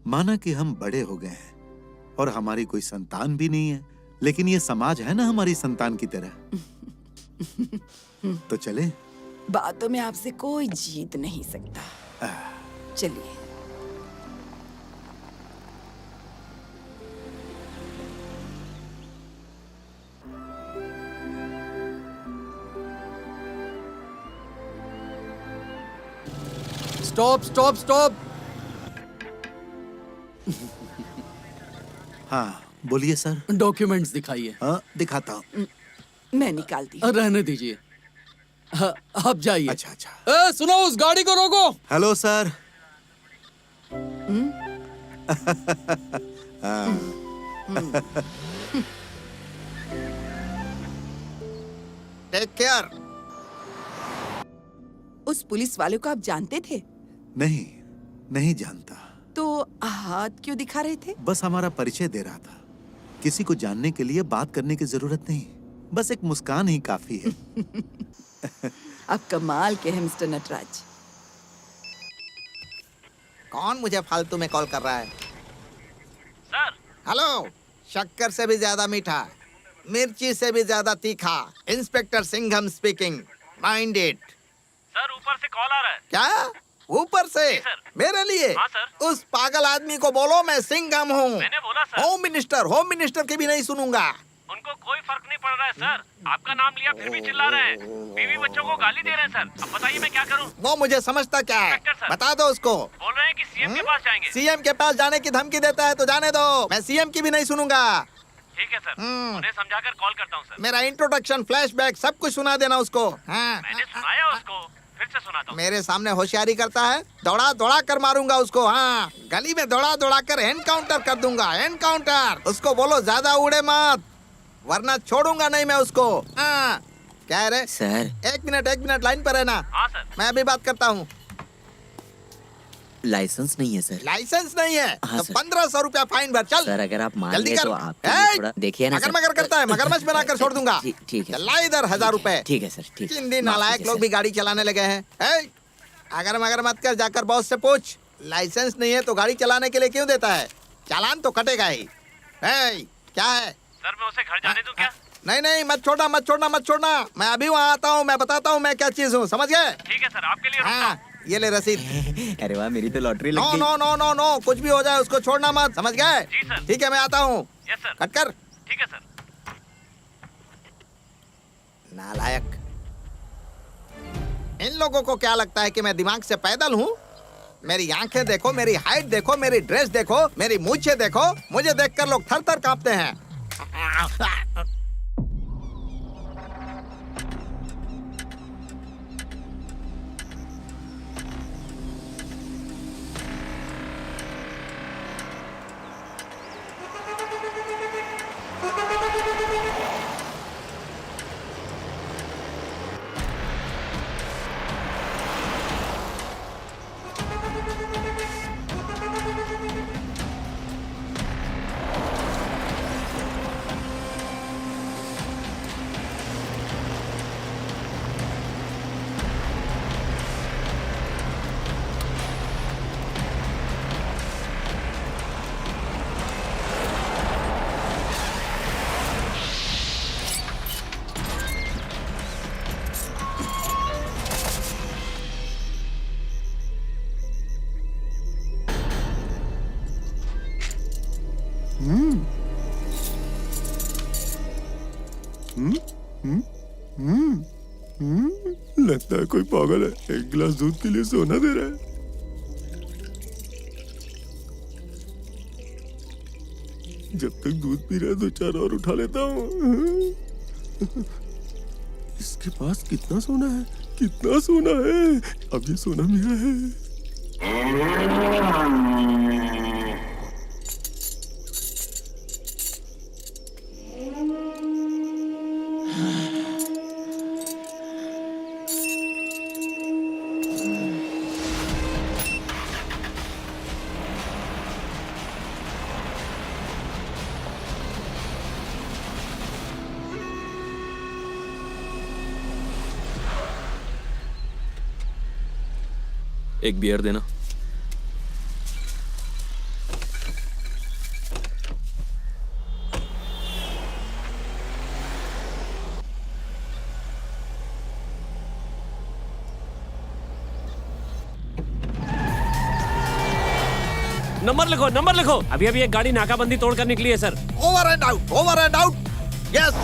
माना कि हम बड़े हो गए हैं और हमारी कोई संतान भी नहीं है, लेकिन ये समाज है ना हमारी संतान की तरह। तो चले? बातों में आपसे कोई जीत नहीं सकता। चलिए। Stop stop stop. हाँ, बोलिए सर। डॉक्यूमेंट्स दिखाइए। हाँ, दिखाता हूँ। मैं निकालती हूँ। रहने दीजिए। हाँ, आप जाइए। अच्छा अच्छा। सुनो, उस गाड़ी को रोको। Hello sir. Take care. उस पुलिस वाले को आप जानते थे? नहीं, नहीं जानता। तो हाथ क्यों दिखा रहे थे? बस हमारा परिचय दे रहा था। किसी को जानने के लिए बात करने की जरूरत नहीं, बस एक मुस्कान ही काफी है। आप कमाल के हैं मिस्टर नटराज। कौन मुझे फालतू में कॉल कर रहा है? सर। हेलो, शक्कर से भी ज्यादा मीठा, मिर्ची से भी ज्यादा तीखा, inspector Singham speaking. Mind it. Sir, ऊपर से कॉल आ रहा है। क्या? ऊपर से? मेरे लिए? हाँ सर। उस पागल आदमी को बोलो मैं सिंघम हूँ। मैंने बोला सर। होम मिनिस्टर की भी नहीं सुनूंगा। उनको कोई फर्क नहीं पड़ रहा है सर। आपका नाम लिया फिर भी चिल्ला रहे हैं। बीवी बच्चों को गाली दे रहे हैं सर। अब बताइए मैं क्या करूं? वो मुझे समझता क्या है, बता दो उसको। बोल रहे हैं कि सीएम के पास जाएंगे। सीएम के पास जाने की धमकी देता है तो जाने दो, मैं सीएम की भी नहीं सुनूंगा। ठीक है सर, उन्हें समझाकर कॉल करता हूँ सर। मेरा इंट्रोडक्शन, फ्लैशबैक सब कुछ सुना देना उसको। हाँ। मैंने सुनाया उसको, फिर से सुनाता हूँ। मेरे सामने होशियारी करता है, दौड़ा दौड़ा कर मारूंगा उसको। हाँ, गली में दौड़ा दौड़ा कर एनकाउंटर कर दूंगा, एनकाउंटर। उसको बोलो ज्यादा उड़े मत, वरना छोड़ूंगा नहीं मैं उसको। हाँ। क्या है रे? सर एक मिनट लाइन पर रहना। हाँ सर। मैं अभी बात करता हूँ। लाइसेंस नहीं है सर। लाइसेंस नहीं है हाँ, तो सर। 1500 रुपया फाइन भर। चल सर अगर आप मान जल्दी गए कर। तो आपके लिए थोड़ा देखिए ना मगर मगर करता है, मगरमच्छ बनाकर छोड़ दूंगा। ठीक है ला इधर 1000 रुपए। ठीक है सर, ठीक है। 3 दिन नालायक लोग भी गाड़ी चलाने लगे हैं। अगर मगर मत कर, जाकर बॉस से पूछ, लाइसेंस नहीं है तो गाड़ी चलाने के लिए क्यों देता है? चालान तो कटेगा ही। क्या है सर मैं उसे घर जाने दूं क्या? नहीं, मत छोड़ना। मैं अभी वहाँ आता हूँ, मैं बताता हूँ मैं क्या चीज हूँ, समझ गए? ठीक है सर, आपके लिए रुकता हूं। ये ले रसीद। अरे वाह, मेरी तो लॉटरी लग नो गई। नो नो नो नो, कुछ भी हो जाए उसको छोड़ना मत, समझ गए? जी सर। ठीक है, मैं आता हूँ। Yes sir. कट कर। ठीक है सर। नालायक। इन लोगों को क्या लगता है कि मैं दिमाग से पैदल हूँ? मेरी आंखें देखो, मेरी हाइट देखो, मेरी ड्रेस देखो, मेरी मूछें देखो। मुझे देखकर लोग थर थर कांपते हैं। लगता है कोई पागल है, एक गिलास दूध के लिए सोना दे रहा है। जब तक दूध पी रहा है 2-4 और उठा लेता हूँ। इसके पास कितना सोना है, कितना सोना है? अब ये सोना मेरा है। एक बियर देना। नंबर लिखो। अभी एक गाड़ी नाकाबंदी तोड़कर निकली है sir. Over and out. Yes.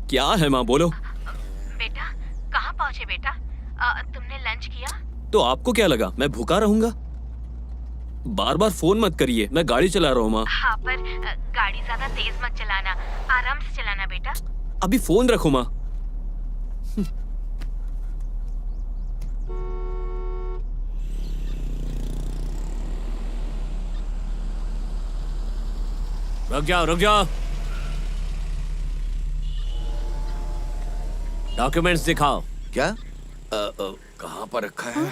क्या है माँ, बोलो। बेटा कहाँ पहुँचे बेटा? तुमने लंच किया? तो आपको क्या लगा मैं भूखा रहूंगा? बार बार फोन मत करिए, मैं गाड़ी चला रहा हूँ माँ। हाँ पर गाड़ी ज्यादा तेज मत चलाना, आराम से चलाना बेटा। अभी फोन रखो माँ। रुक जाओ। डॉक्यूमेंट्स दिखाओ। क्या? कहाँ पर रखा है?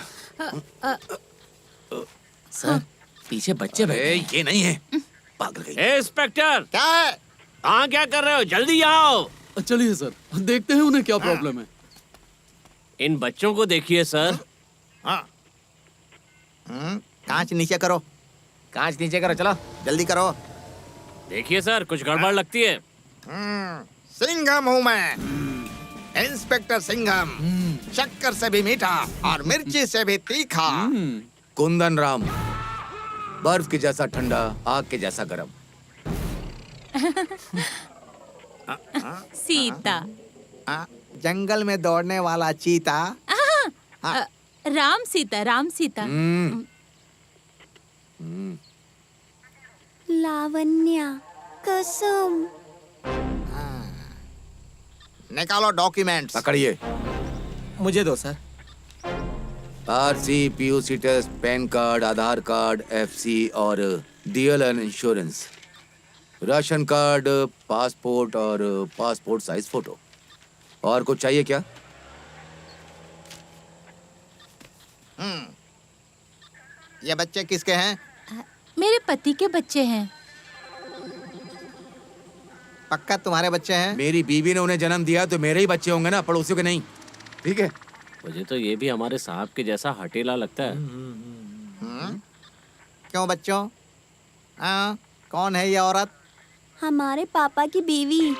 सर पीछे बच्चे बैठे। ये नहीं है, पागल गई। इंस्पेक्टर क्या है? कहाँ क्या कर रहे हो? जल्दी आओ। चलिए सर, देखते हैं उन्हें क्या प्रॉब्लम है। इन बच्चों को देखिए सर, हाँ कांच नीचे करो, कांच नीचे करो, चलो जल्दी करो। देखिए सर, कुछ गड़बड़ लगती है। सिंघम हूँ मैं, इंस्पेक्टर सिंघम। शक्कर से भी मीठा और मिर्ची से भी तीखा। कुंदन राम, बर्फ के जैसा ठंडा, आग के जैसा गर्म। सीता। जंगल में दौड़ने वाला चीता। राम सीता, राम सीता। लावण्या, कुसुम। निकालो डॉक्यूमेंट्स। पकड़िए। मुझे दो sir. RC, PUC test, PAN card, Aadhaar card, FC और DL and insurance, ration card, passport और पासपोर्ट साइज फोटो। और कुछ चाहिए क्या? ये बच्चे किसके हैं? मेरे पति के बच्चे हैं। पक्का तुम्हारे बच्चे हैं? मेरी बीवी ने उन्हें जन्म दिया तो मेरे ही बच्चे होंगे ना, पड़ोसियों के नहीं। ठीक है। मुझे तो ये भी हमारे सांप के जैसा हटेला लगता है। क्यों बच्चों? कौन है ये औरत? हमारे पापा की बीवी।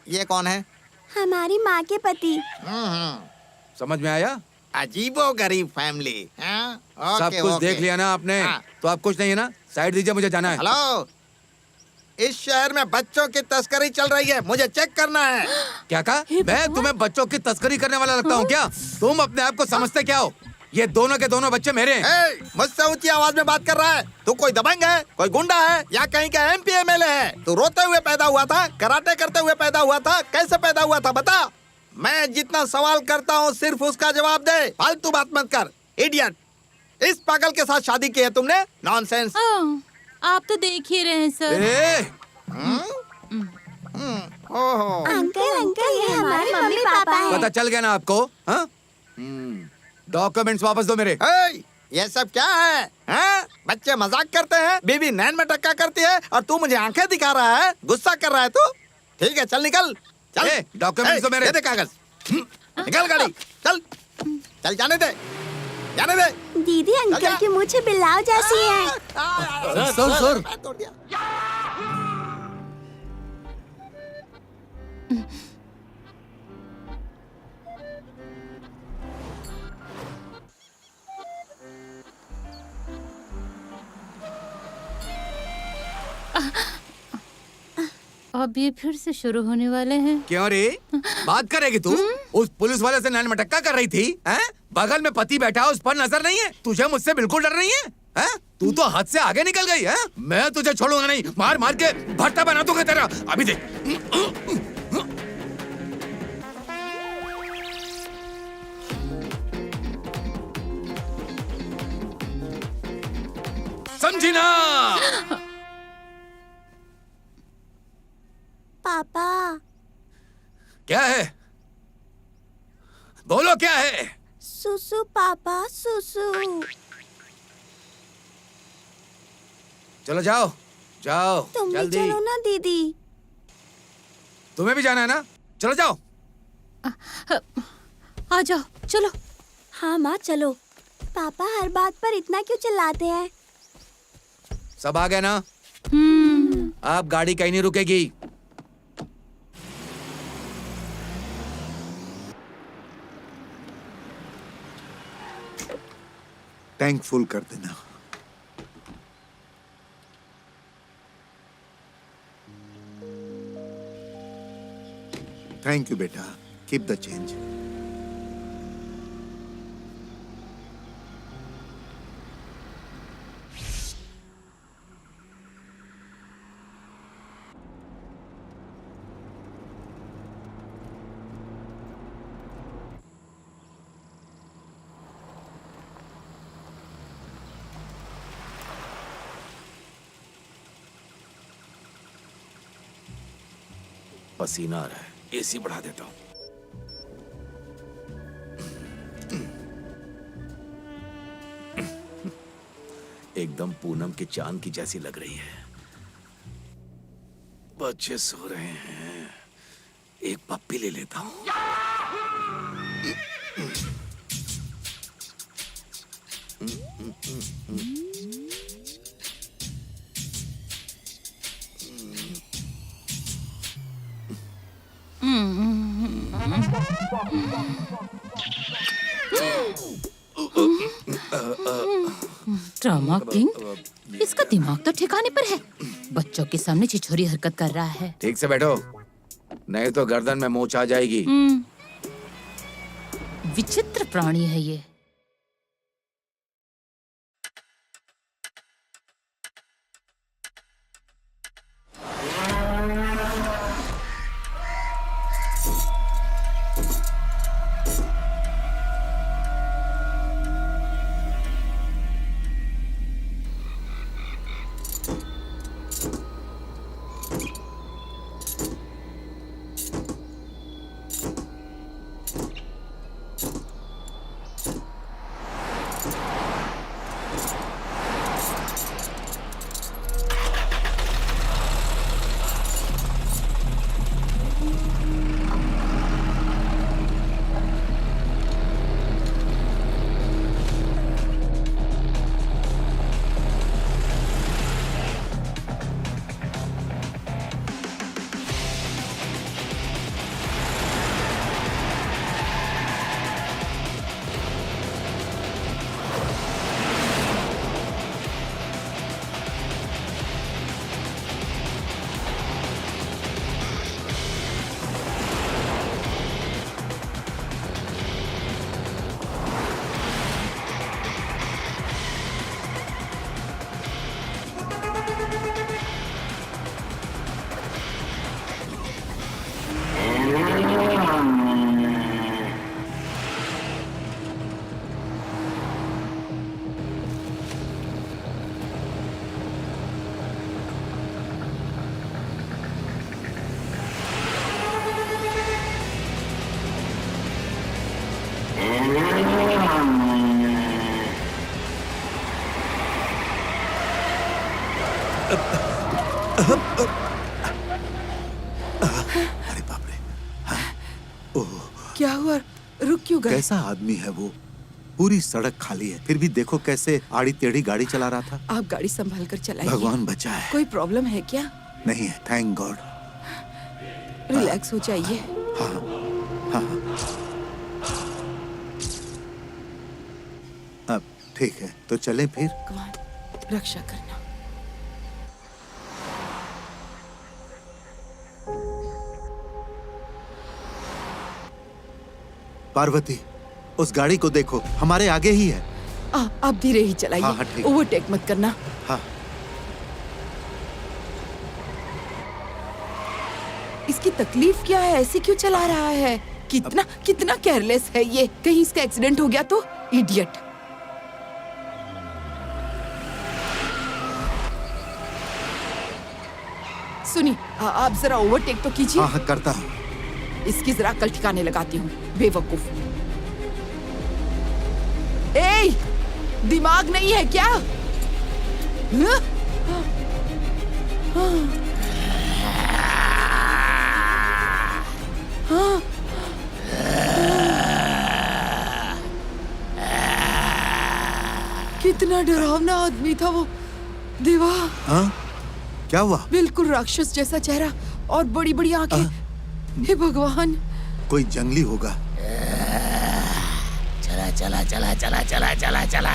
ये कौन है? हमारी माँ के पति। समझ में आया? अजीबो गरीब फैमिली। सब कुछ देख लिया ना आपने? तो आप कुछ नहीं है ना, साइड दीजिए, मुझे जाना है। हेलो, इस शहर में बच्चों की तस्करी चल रही है, मुझे चेक करना है। क्या कहा? मैं तुम्हें बच्चों की तस्करी करने वाला लगता हूँ क्या? तुम अपने आप को समझते क्या हो? ये दोनों के दोनों बच्चे मेरे हैं। मुझसे ऊंची आवाज में बात कर रहा है। तू कोई दबंग है, कोई गुंडा है, या कहीं का एमपी एमएलए है? तू रोते हुए पैदा हुआ था, कराटे करते हुए पैदा हुआ था, कैसे पैदा हुआ था बता? मैं जितना सवाल करता हूँ सिर्फ उसका जवाब दे, फालतू बात मत कर। इडियट, इस पागल के साथ शादी की है तुमने? नॉनसेंस। आप तो देख ही रहे हैं सर। अंकल अंकल, ये हमारे मम्मी पापा हैं। पता चल गया ना आपको? हाँ? डॉक्यूमेंट्स वापस दो मेरे। ये सब क्या है? बच्चे मजाक करते हैं, बीवी नैन में टक्का करती है और तू मुझे आंखें दिखा रहा है, गुस्सा कर रहा है तू? ठीक है, चल निकल। चल, डॉक्यूमेंट्स दो मेरे। दे दे कागज। निकल गाड़ी, चल चल, जाने दे, जाने दे। दीदी अंकल की मूंछ बिल्लाव जैसी है। सर। अब ये फिर से शुरू होने वाले हैं। क्यों रे? बात करेगी तू? उस पुलिस वाले से नैन मटक्का कर रही थी, हैं? बगल में पति बैठा है, उस पर नजर नहीं है? तुझे मुझसे बिल्कुल डर नहीं है? हैं? तू तो हद से आगे निकल गई है। मैं तुझे छोड़ूंगा नहीं, मार मार के भट्टा बना दूंगा तेरा। अभी देख। समझी ना? पापा। क्या है? बोलो क्या है? सुसु पापा, सुसु। चलो जाओ, जाओ तुम भी जल्दी। चलो ना दीदी। तुम्हें भी जाना है ना? चलो जाओ। आ जाओ, चलो। हाँ माँ चलो। पापा हर बात पर इतना क्यों चिल्लाते हैं? सब आ गए ना? अब गाड़ी कहीं नहीं रुकेगी। टैंक फुल कर देना। थैंक यू बेटा, कीप द चेंज। पसीना आ रहा है, एसी बढ़ा देता हूँ। एकदम पूनम के चांद की जैसी लग रही है। बच्चे सो रहे हैं, एक पप्पी ले लेता हूँ। ड्रामा किंग, इसका दिमाग तो ठिकाने पर है। बच्चों के सामने छिछोरी हरकत कर रहा है। ठीक से बैठो, नहीं तो गर्दन में मोच आ जाएगी। विचित्र प्राणी है ये। अरे बाप रे। हाँ। ओह, क्या हुआ? रुक क्यों गए? कैसा आदमी है वो? पूरी सड़क खाली है, फिर भी देखो कैसे आड़ी टेढ़ी गाड़ी चला रहा था। आप गाड़ी संभाल कर चलाइए। भगवान बचाए। कोई प्रॉब्लम है क्या? नहीं है, थैंक गॉड। रिलैक्स हो जाइए। हाँ हाँ। अब ठीक है, तो चले फिर। रक्षा करना। पार्वती, उस गाड़ी को देखो, हमारे आगे ही है। आप धीरे ही चलाइए। हाँ, ठीक। ओवरटेक मत करना। हाँ। इसकी तकलीफ क्या है? ऐसे क्यों चला रहा है? कितना कितना केयरलेस है ये। कहीं इसका एक्सीडेंट हो गया तो? इडियट। सुनिए, आप जरा ओवरटेक तो कीजिए। हाँ, करता हूँ। इसकी जरा अक्ल ठिकाने लगाती हूँ, बेवकूफ। ए, दिमाग नहीं है क्या? हाँ? हाँ? कितना डरावना आदमी था वो। देवा। हाँ? क्या हुआ? बिल्कुल राक्षस जैसा चेहरा और बड़ी बड़ी आंखें। हे भगवान। कोई जंगली होगा। चला चला चला चला चला चला चला।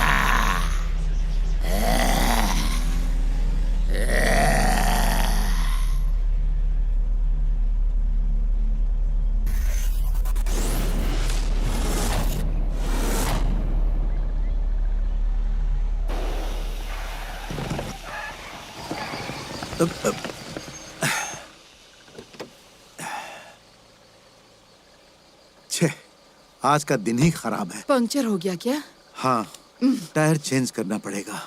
छे, आज का दिन ही खराब है। पंक्चर हो गया क्या? हाँ, टायर चेंज करना पड़ेगा।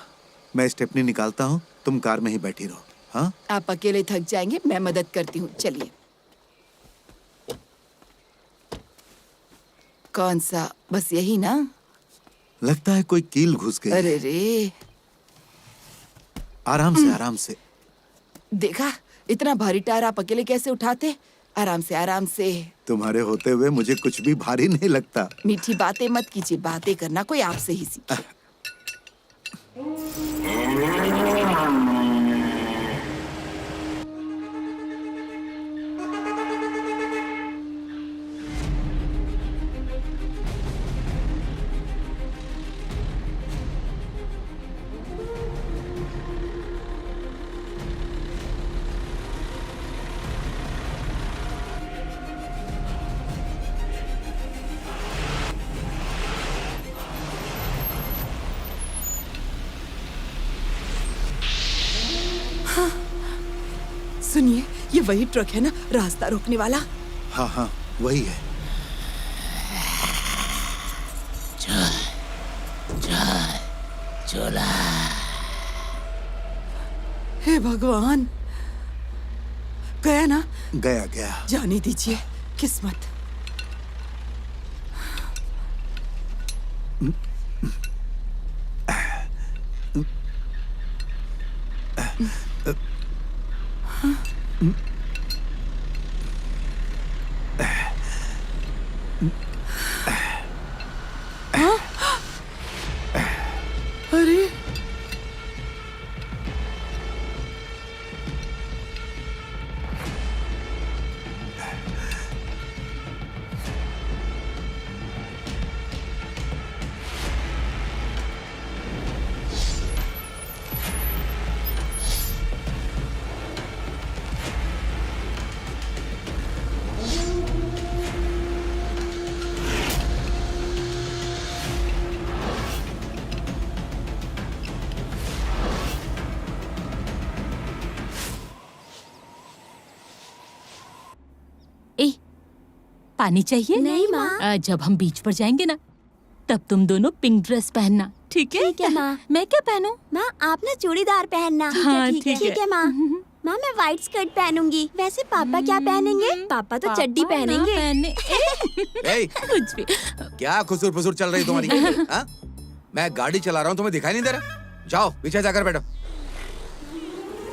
मैं स्टेपनी निकालता हूँ, तुम कार में ही बैठी रहो। हाँ? आप अकेले थक जाएंगे, मैं मदद करती हूँ। चलिए। कौन सा? बस यही ना? लगता है कोई कील घुस गई। अरे रे। आराम से, आराम से। देखा, इतना भारी टायर आप अकेले कैसे उठाते? आराम से आराम से। तुम्हारे होते हुए मुझे कुछ भी भारी नहीं लगता। मीठी बातें मत कीजिए, बातें करना कोई आपसे ही सीखे। सुनिए, ये वही ट्रक है ना रास्ता रोकने वाला? हाँ हाँ वही है। चला। हे भगवान, गया ना? गया गया। जाने दीजिए, किस्मत। अरे पानी चाहिए? नहीं माँ। जब हम बीच पर जाएंगे ना, तब तुम दोनों पिंक ड्रेस पहनना, ठीक है? ठीक है माँ। मैं क्या पहनूं? माँ आप ना चूड़ीदार पहनना। हाँ, ठीक है माँ। माँ मैं व्हाइट स्कर्ट पहनूंगी। वैसे पापा क्या पहनेंगे? पापा तो चड्डी पहनेंगे। कुछ भी। क्या खुसुर फुसुर चल रही तुम्हारी? हाँ? मैं गाड़ी चला रहा हूँ, तुम्हें दिखाई नहीं दे रहा? जाओ पीछे जाकर बैठो।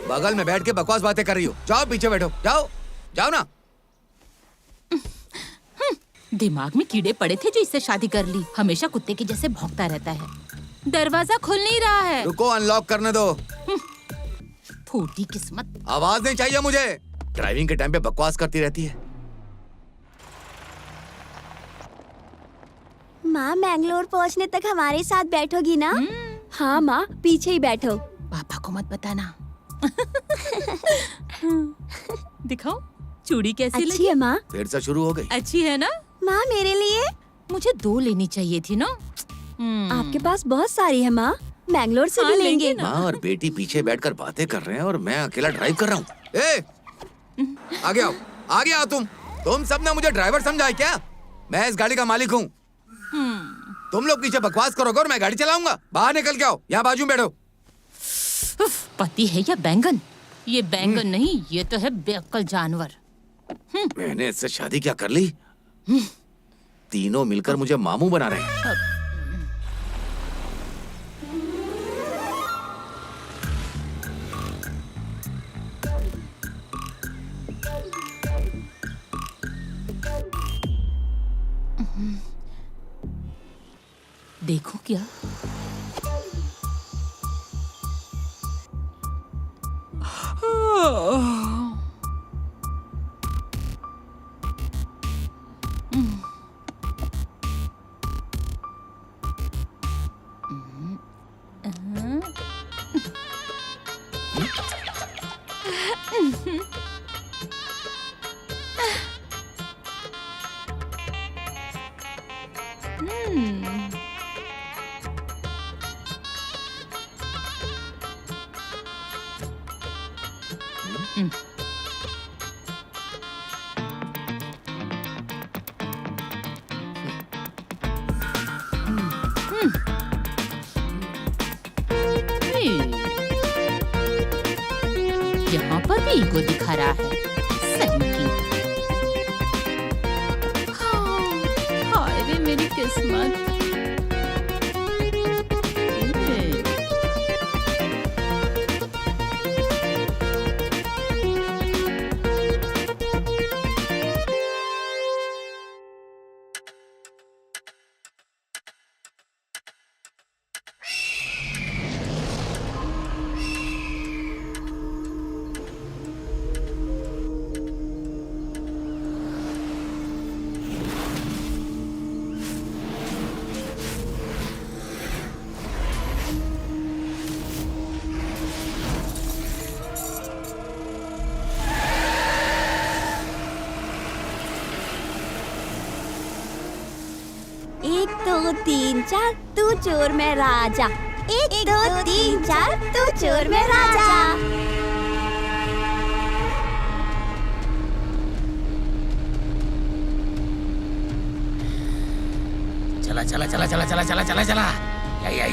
बगल में बैठ के बकवास बातें कर रही हो। जाओ पीछे बैठो, जाओ जाओ ना। दिमाग में कीड़े पड़े थे जो इससे शादी कर ली। हमेशा कुत्ते के जैसे भौंकता रहता है। दरवाजा खुल नहीं रहा है। रुको, अनलॉक करने दो। फूटी किस्मत। आवाज नहीं चाहिए मुझे। ड्राइविंग के टाइम पे बकवास करती रहती है। माँ मैंगलोर पहुँचने तक हमारे साथ बैठोगी ना? हाँ माँ, पीछे ही बैठो। पापा को मत बताना। दिखाओ चूड़ी कैसी लगी? अच्छी है माँ। फिर से शुरू हो गई। अच्छी है ना? माँ मेरे लिए? मुझे 2 लेनी चाहिए थी ना। आपके पास बहुत सारी है माँ, मैंगलोर से भी लेंगे। माँ और बेटी पीछे बैठकर बातें कर रहे हैं और मैं अकेला ड्राइव कर रहा हूँ। आगे आओ, आगे आओ। तुम सब ने मुझे ड्राइवर समझा है क्या? मैं इस गाड़ी का मालिक हूँ। तुम लोग पीछे बकवास करोगे और मैं गाड़ी चलाऊंगा। बाहर निकल के आओ, यहाँ बाजू में बैठो। पति है या बैंगन? ये बैंगन नहीं, ये तो है बेअक्ल जानवर। मैंने इससे शादी क्या कर ली? तीनों मिलकर मुझे मामू बना रहे हैं। देखो क्या? यहाँ पर भी ईगो दिखा रहा है। सही की। हाय रे मेरी किस्मत। 3 4 तू चोर मैं राजा। 1 2 3 4 तू चोर मैं राजा। चला चला चला चला चला चला चला चला या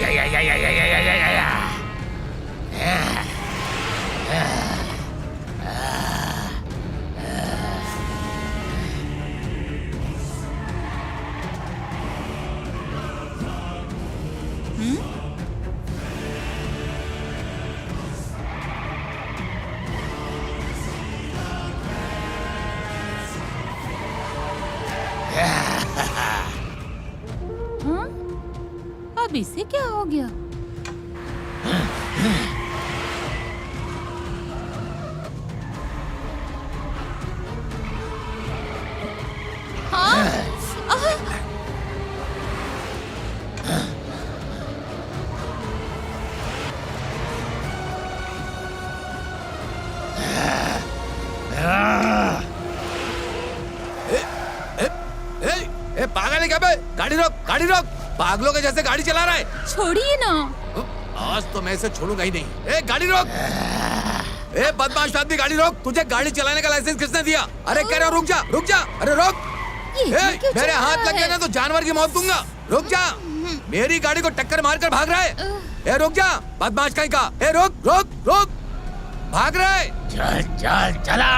हाँ? अब इसे क्या हो गया? हाँ? पागल है क्या बे? गाड़ी रोक, गाड़ी रोक। पागलों के जैसे गाड़ी चला रहा है। छोड़िए ना। आज तो मैं इसे छोड़ूंगा ही नहीं। ए गाड़ी रोक। ए बदमाश आदमी गाड़ी रोक। तुझे गाड़ी चलाने का लाइसेंस किसने दिया? अरे कह रहा हूं रुक जा, रुक जा। अरे रोक। मेरे हाथ लग गए ना तो जानवर की मौत दूंगा। रुक जा। मेरी गाड़ी को टक्कर मारकर भाग रहा है। ए रुक जा, बदमाश कहीं का। ए रोक, रोक, रोक। भाग रहा है। चल चल चला।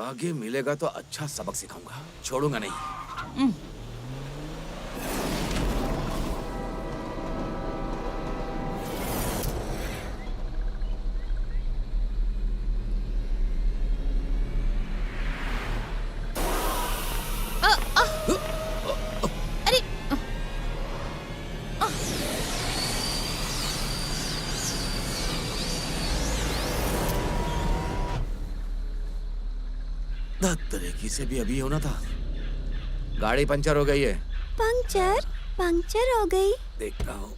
आगे मिलेगा तो अच्छा सबक सिखाऊंगा, छोड़ूंगा नहीं। अरे तरीके से भी अभी होना था। गाड़ी पंचर हो गई है। पंचर? पंचर हो गई? देखता हूँ।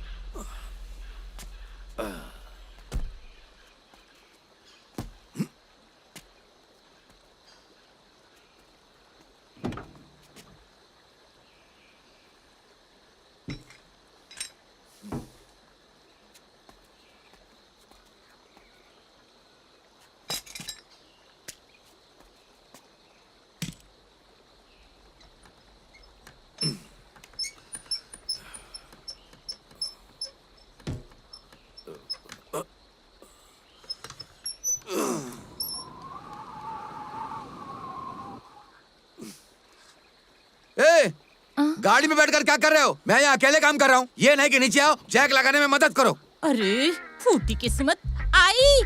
गाड़ी में बैठकर क्या कर रहे हो? मैं यहाँ अकेले काम कर रहा हूँ। ये नहीं कि नीचे आओ, जैक लगाने में मदद करो। अरे फूटी किस्मत आई।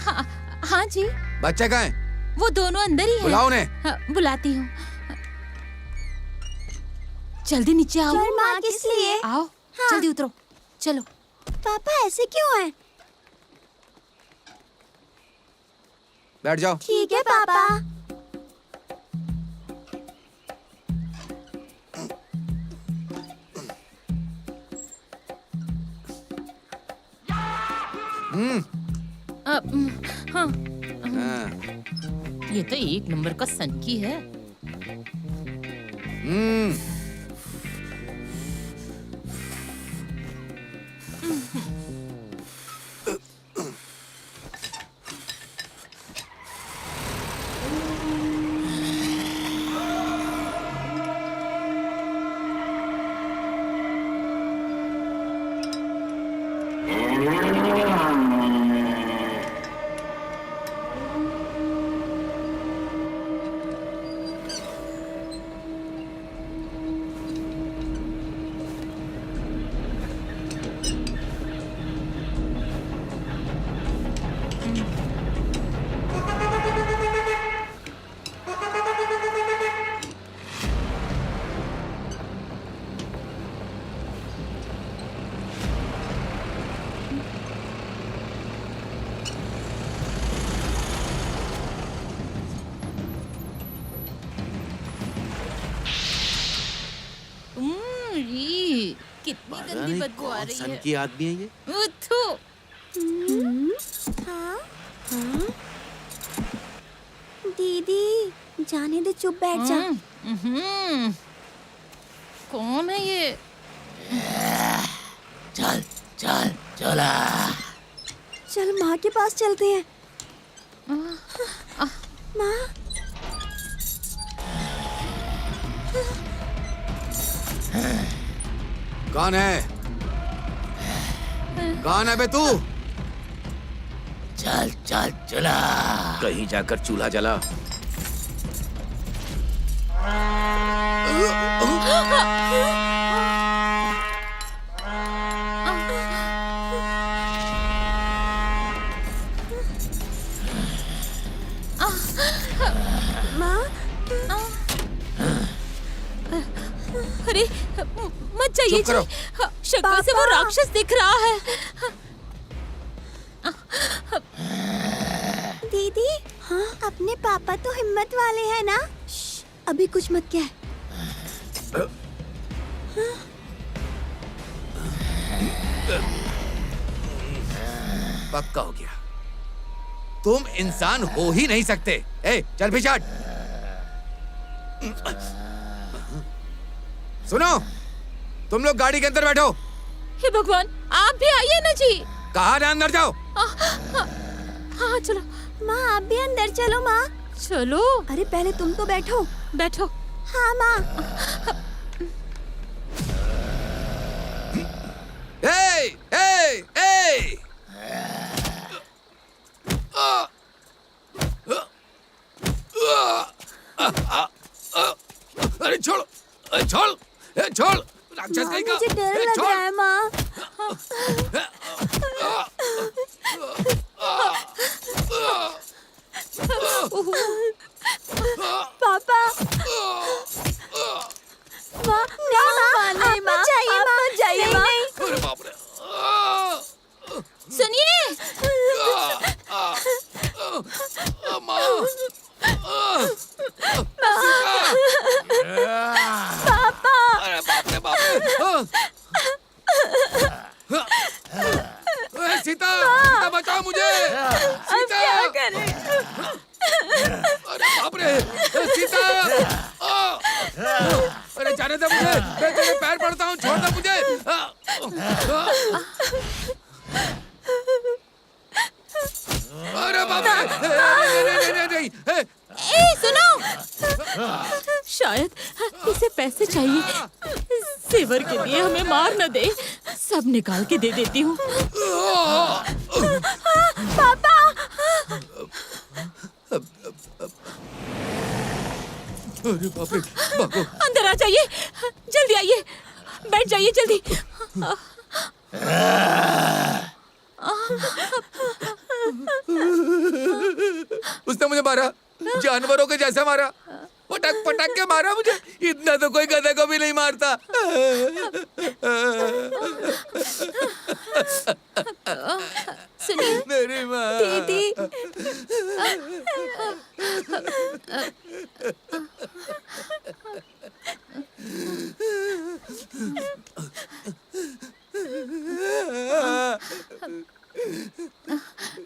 हाँ, हाँ जी। बच्चे कहाँ हैं? वो दोनों अंदर ही हैं। बुलाओ उन्हें। हाँ, बुलाती हूँ। जल्दी नीचे आओ। माँ किस लिए? आओ। हाँ। जल्दी उतरो। चलो। पापा ऐसे क्यों है? बैठ जाओ। ठीक है पापा। हाँ। ये तो 1 नंबर का सनकी है। कितनी गंदी बदबू आ रही सन है। की आदमी है ये। थू। हाँ हाँ दीदी जाने दे, चुप बैठ जा। कौन है ये? चल चल चला। चल माँ के पास चलते हैं। माँ कौन है? कौन है बे तू? चल चल चला। कहीं जाकर चूल्हा जला। अरे मत जाइए चुप करो। जी। शक्ल से वो राक्षस दिख रहा है। दीदी, हाँ अपने पापा तो हिम्मत वाले हैं ना। अभी कुछ मत कह। पक्का हो गया। तुम इंसान हो ही नहीं सकते। ए, चल पीछे हट। सुनो, तुम लोग गाड़ी के अंदर बैठो। हे भगवान, आप भी आइए ना जी। कहा ना अंदर जाओ। हाँ चलो। माँ आप भी अंदर चलो। माँ चलो। अरे पहले तुम तो बैठो। बैठो। हाँ माँ। ए, ए, ए। अरे छोड़, छोड़, छोड़। राक्षस कहीं का। मुझे डर लग रहा है माँ। पापा। माँ नहीं माँ, जाइए माँ, जाइए माँ। अरे बाप रे। सुनिए। पापा। अरे बाप रे बाप रे। सीता, सीता बचाओ मुझे। सीता। क्या करें? अरे बाप रे। सीता। अरे जाने दे मुझे। मैं तेरे पैर पड़ता हूँ, छोड़ दे मुझे। अरे बाप रे। नहीं। ए सुनो। शायद इसे पैसे चाहिए। सेवर के लिए हमें मार न दे। सब निकाल के दे देती हूँ। पापा। अरे बाप रे, भागो। अंदर आ जाइए, जल्दी आइए, बैठ जाइए जल्दी। उसने मुझे मारा, जानवरों के जैसा मारा। पटक पटक के मारा मुझे। इतना तो कोई गधे को भी नहीं मारता। सुनिए मेरी माँ। दीदी।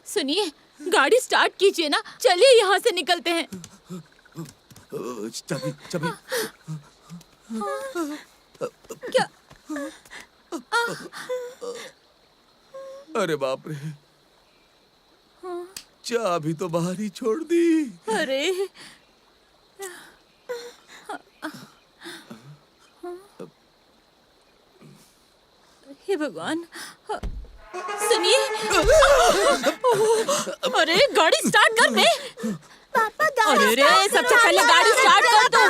सुनिए, गाड़ी स्टार्ट कीजिए ना। चलिए यहाँ से निकलते हैं। चाबी, चाबी। क्या? अरे बाप रे, चाबी तो बाहर ही छोड़ दी। अरे हे भगवान। सुनिए। अरे गाड़ी स्टार्ट कर बे। पापा अरे रे, सबसे पहले गाड़ी स्टार्ट कर दो।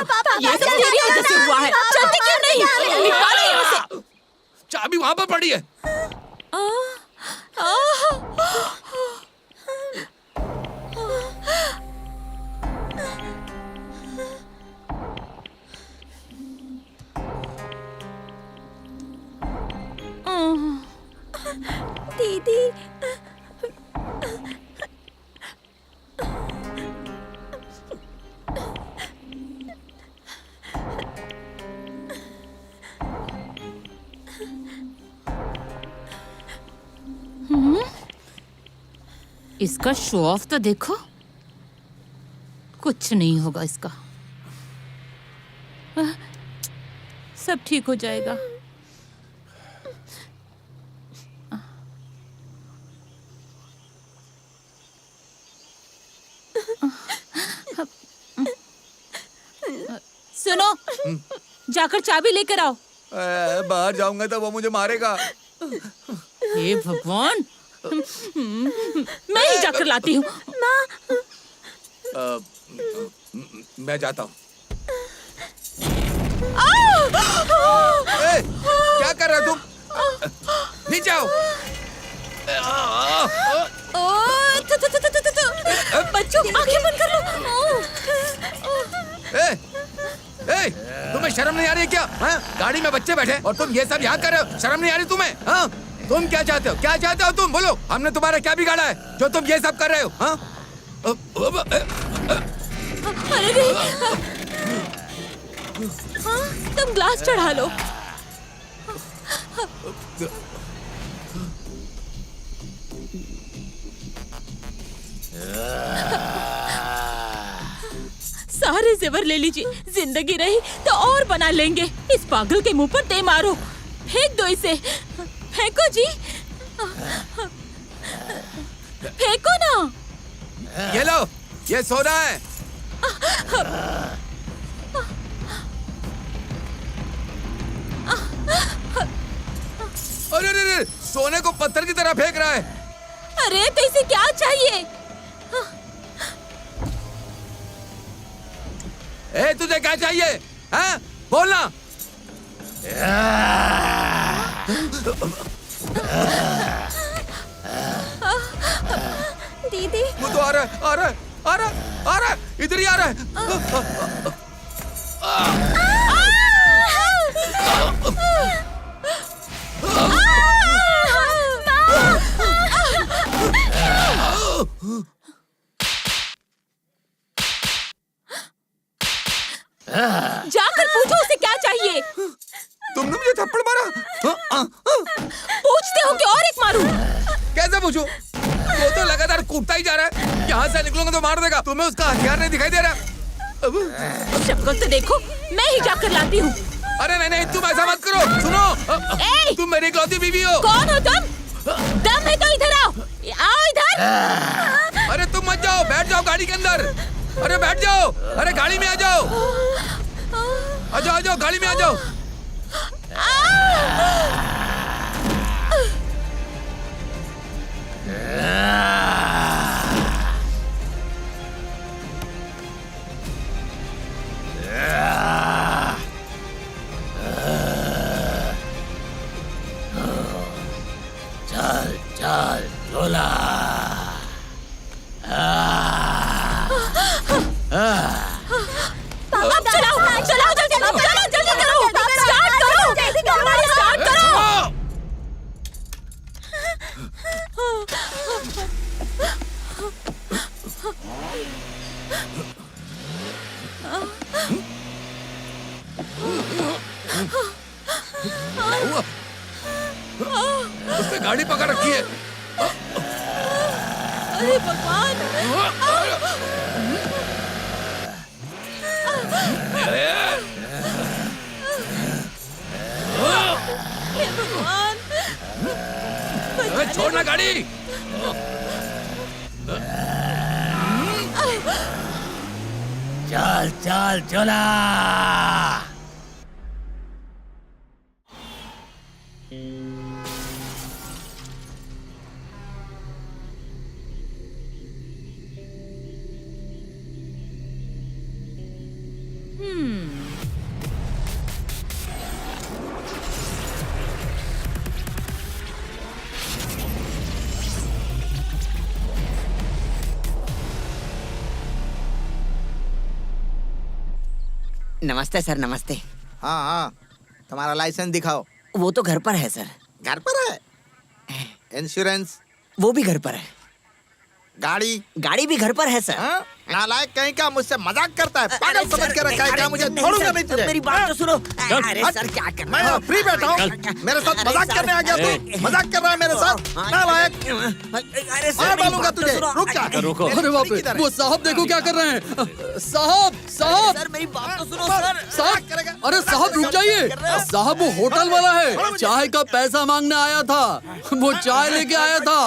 ये सब तेरी वजह से हुआ है। चलती क्यों नहीं? निकालो यहाँ से। चाबी वहाँ पर पड़ी है। दीदी। इसका शो ऑफ तो देखो, कुछ नहीं होगा इसका। सब ठीक हो जाएगा। सुनो, जाकर चाबी लेकर आओ। बाहर जाऊंगा तो वो मुझे मारेगा। हे भगवान, मैं ही जाकर लाती हूँ। मैं जाता हूँ। क्या कर रहे हो तुम? नीचे आओ। बच्चों, आंखें बंद कर लो। तुम्हें शर्म नहीं आ रही क्या? हाँ? गाड़ी में बच्चे बैठे और तुम ये सब यहाँ कर रहे हो? शर्म नहीं आ रही तुम्हें? हाँ? तुम क्या चाहते हो? क्या चाहते हो तुम? बोलो, हमने तुम्हारा क्या बिगाड़ा है जो तुम ये सब कर रहे हो? हाँ? अरे हाँ, तुम ग्लास चढ़ा लो। सारे जेवर ले लीजिए, जिंदगी रही तो और बना लेंगे। इस पागल के मुंह पर दे मारो, फेंक दो इसे। फेंको जी, फेंको ना। ये लो, ये सोना है। अरे अरे, सोने को पत्थर की तरह फेंक रहा है। अरे तो इसे क्या चाहिए? ए, तुझे क्या चाहिए? हैं? बोलना। दीदी, वो तो आ रहा है, आ रहा है, आ रहा है, आ रहा है, इधर ही आ रहा है। जाकर पूछो उसे क्या चाहिए। तुमने मुझे थप्पड़ मारा। पूछते हो कि और एक मारूं? कैसे पूछूं? वो तो लगातार कूदता ही जा रहा है। यहाँ से निकलूंगा तो मार देगा। तुम्हें उसका हथियार नहीं दिखाई दे रहा? शक्ल तो देखो, मैं ही जाकर लाती हूँ। अरे नहीं नहीं, तुम ऐसा मत करो। सुनो, तुम मेरी इकलौती बीवी हो। कौन हो तुम? दम है तो इधर आओ, आओ इधर। अरे तुम मत जाओ, बैठ जाओ गाड़ी के अंदर। अरे बैठ जाओ, अरे गाड़ी में आ जाओ, आ जाओ, आ जाओ, गाड़ी में आ जाओ। चल चल झोला। अब चलाओ, चलाओ जल्दी, चलाओ जल्दी करो, स्टार्ट करो, स्टार्ट करो। उसने गाड़ी पकड़ रखी है। अरे भगवान, हे भगवान, छोड़ना गाड़ी। चल चल झोला। नमस्ते सर, नमस्ते। हाँ हाँ, तुम्हारा लाइसेंस दिखाओ। वो तो घर पर है सर। घर पर है? इंश्योरेंस? वो भी घर पर है। गाड़ी गाड़ी भी घर पर है सर। हाँ? नालायक कहीं का मुझसे मजाक करता है, पागल समझ के रखा है क्या मुझे? छोड़ूंगा नहीं तुझे। मेरी बात तो सुनो। चल, अरे हट। सर क्या कर मैं यहाँ फ्री बैठा हूँ, मेरे साथ मजाक करने आ गया तू? मजाक कर रहा है मेरे साथ? नालायक। अरे मार डालूंगा तुझे, रुक जा। रुको। अरे बाप रे, वो साहब देखो क्या कर रहे हैं। साहब साहब सर मेरी बात तो सुनो सर। साहब, अरे साहब रुक जाइए। साहब वो होटल वाला है, चाय का पैसा मांगने आया था, वो चाय लेके आया था।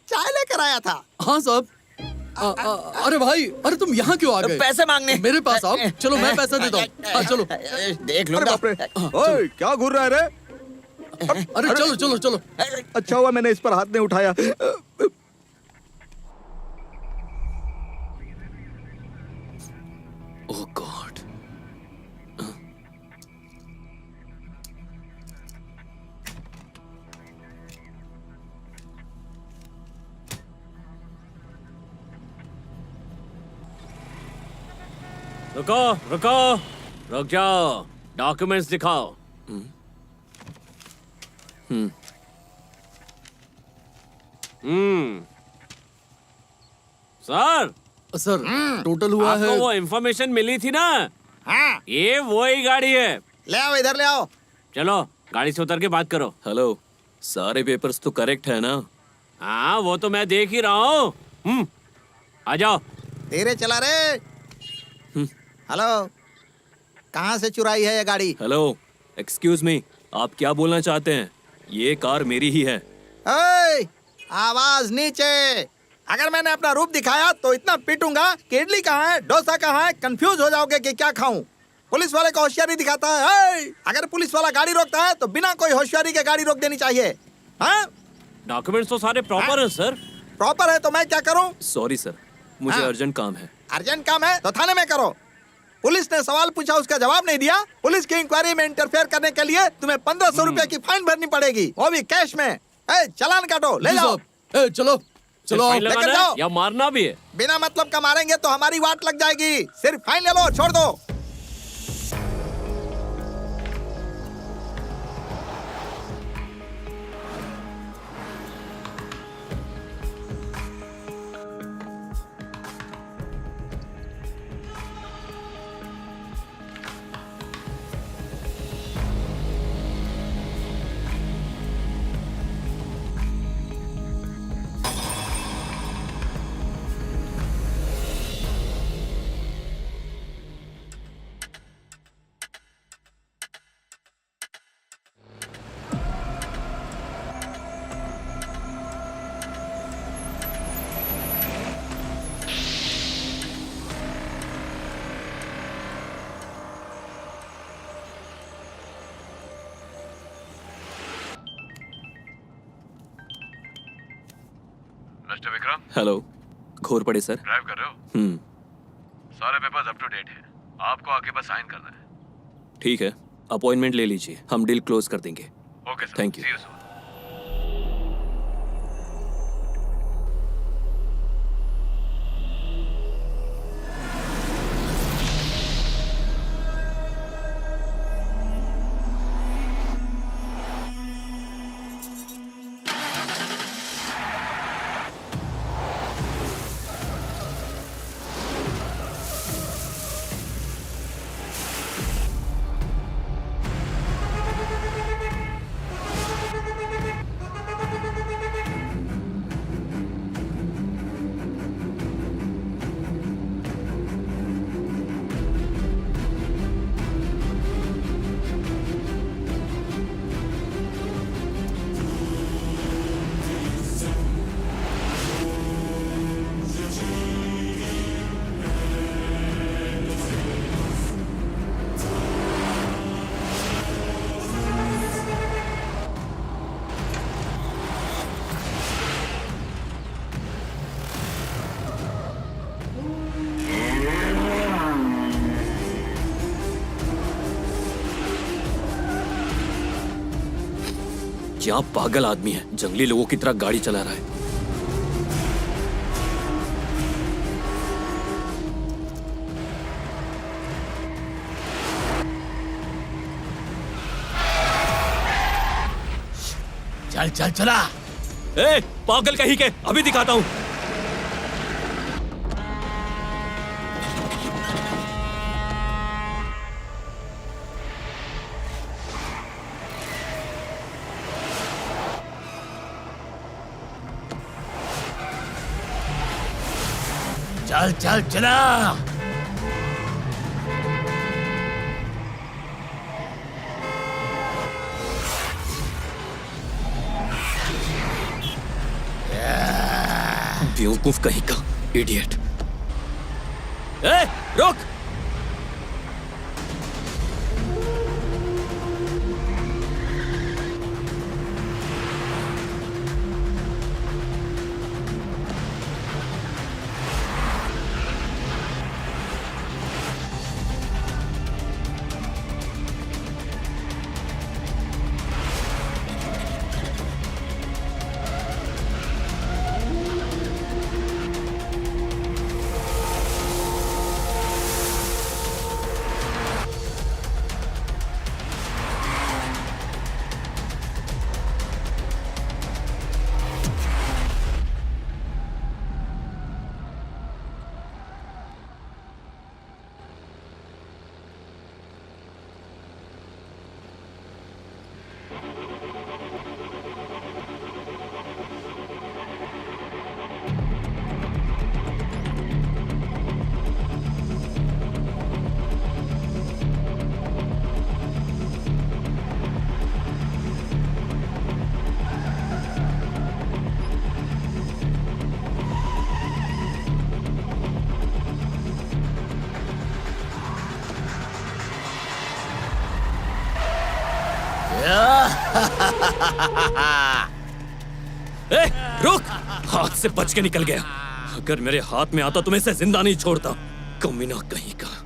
चाय लेकर आया था? हाँ साहब। अरे भाई, अरे तुम यहाँ क्यों आ गए? पैसे मांगने मेरे पास आओ, चलो मैं पैसा देता हूँ। हाँ चलो। देख लो। ओए क्या घूर रहा है रे? अरे चलो चलो चलो। अच्छा हुआ मैंने इस पर हाथ नहीं उठाया। ओह गॉड। रुको रुको, रुक जाओ, डॉक्यूमेंट्स दिखाओ। सर सर टोटल हुआ आपको है। वो इंफॉर्मेशन मिली थी ना? हाँ। ये वही गाड़ी है। ले आओ, इधर ले आओ। चलो गाड़ी से उतर के बात करो। हेलो, सारे पेपर्स तो करेक्ट है ना? हाँ वो तो मैं देख ही रहा हूँ। आ जाओ। धीरे चला रे। हेलो, कहाँ से चुराई है ये गाड़ी? हेलो, एक्सक्यूज मी, आप क्या बोलना चाहते हैं? ये कार मेरी ही है। ओए, आवाज नीचे। अगर मैंने अपना रूप दिखाया तो इतना पीटूंगा कि इडली कहाँ है, डोसा कहाँ है, कंफ्यूज हो जाओगे कि क्या खाऊं। पुलिस वाले को होशियारी दिखाता है। अगर पुलिस वाला गाड़ी रोकता है तो बिना कोई होशियारी के गाड़ी रोक देनी चाहिए। हाँ? डॉक्यूमेंट्स तो सारे प्रॉपर हैं सर। प्रॉपर है तो मैं क्या करूं? सॉरी सर, मुझे अर्जेंट काम है। अर्जेंट काम है तो थाने में करो। पुलिस ने सवाल पूछा, उसका जवाब नहीं दिया, पुलिस की इंक्वायरी में इंटरफेयर करने के लिए तुम्हें 1500 रुपए की फाइन भरनी पड़ेगी, वो भी कैश में। चालान काटो, ले जाओ। चलो चलो, लेकर जाओ। या मारना भी है? बिना मतलब का मारेंगे तो हमारी वाट लग जाएगी। सिर्फ फाइन ले लो, छोड़ दो। मिस्टर विक्रम। हेलो, घोर पड़े सर। ड्राइव कर रहे हो? सारे पेपर्स अप टू डेट हैं। आपको आके बस साइन करना है। ठीक है, अपॉइंटमेंट ले लीजिए, हम डील क्लोज कर देंगे। Okay sir, thank you. See you soon. क्या पागल आदमी है, जंगली लोगों की तरह गाड़ी चला रहा है। चल चल चला। ए, पागल कहीं के, अभी दिखाता हूं। चल चल चला। बेवकूफ कहीं का, इडियट। ए, रुक। ए, रुक! हाथ से बच के निकल गया। अगर मेरे हाथ में आता तो मैं इसे जिंदा नहीं छोड़ता। कमीना कहीं का।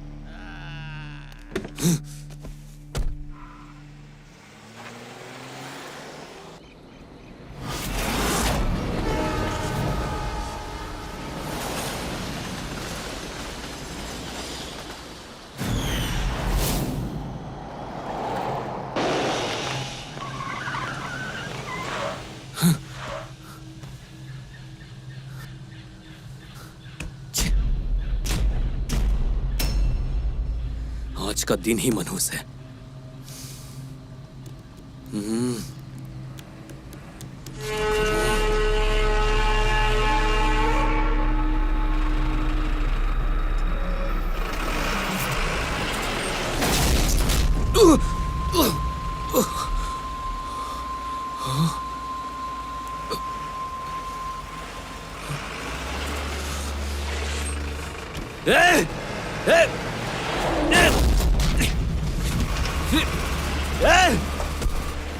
आज का दिन ही मनहूस है।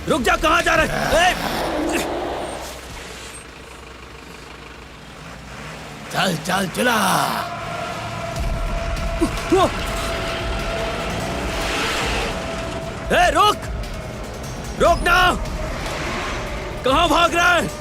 रुक जा, कहां जा रहा है? चल चल चला। रुक! रुक ना! कहां भाग रहा है?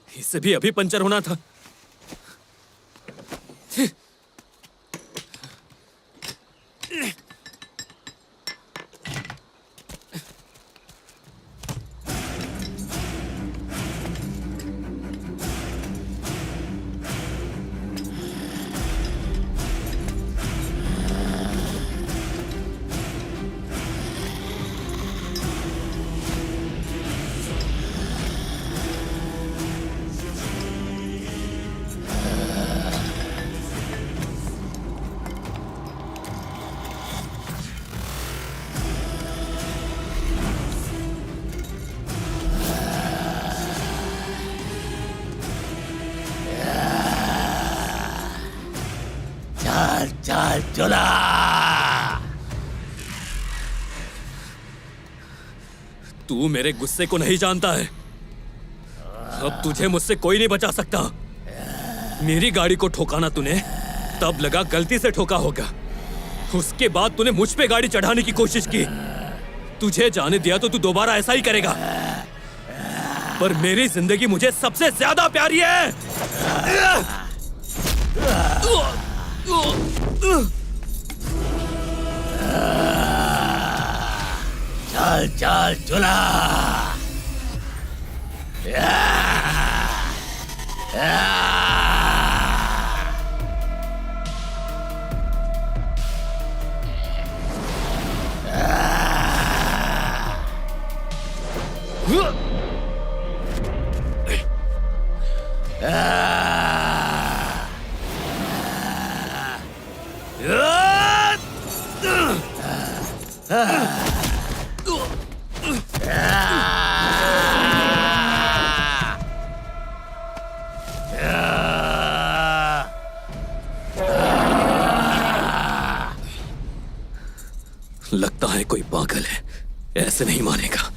इससे भी अभी पंचर होना था। चल चल चला। तू मेरे गुस्से को नहीं जानता है। अब तुझे मुझसे कोई नहीं बचा सकता। मेरी गाड़ी को ठोकाना तूने तब लगा गलती से ठोका होगा। उसके बाद तूने मुझ पे गाड़ी चढ़ाने की कोशिश की। तुझे जाने दिया तो तू दोबारा ऐसा ही करेगा। पर मेरी जिंदगी मुझे सबसे ज्यादा प्यारी है। चल चल चला। लगता है कोई पागल है, ऐसे नहीं मानेगा।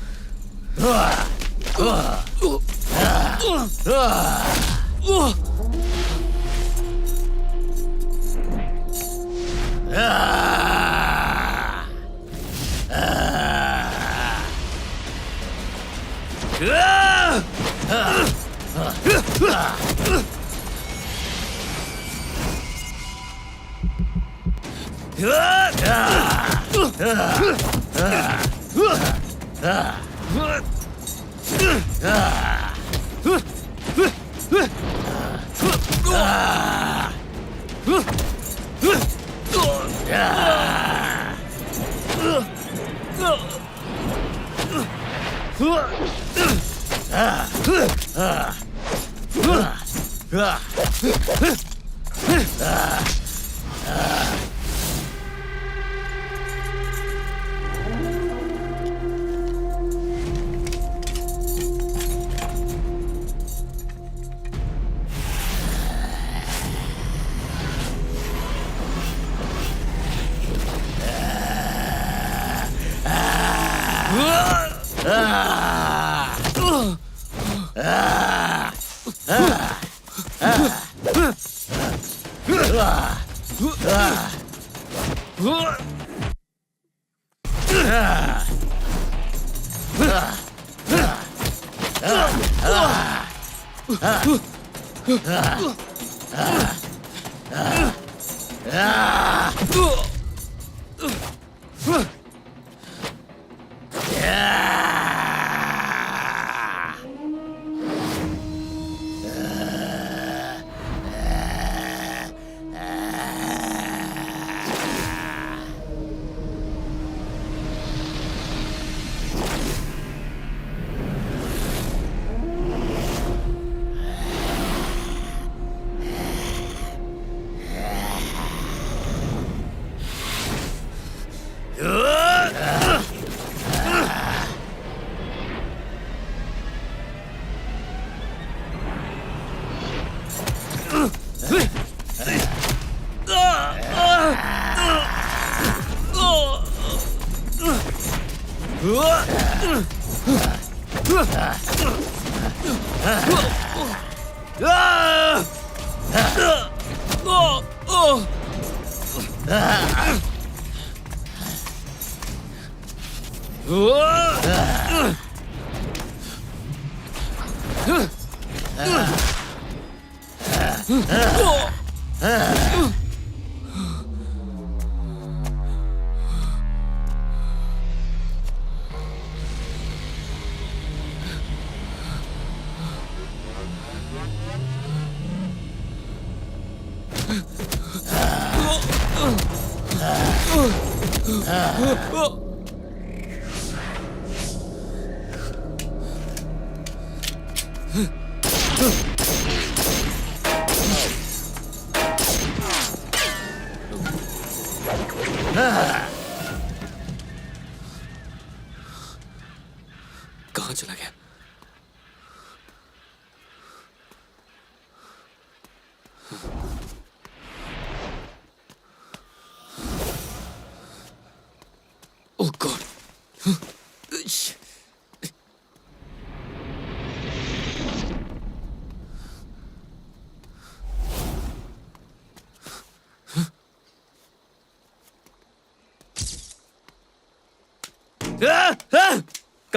कहाँ चला गया?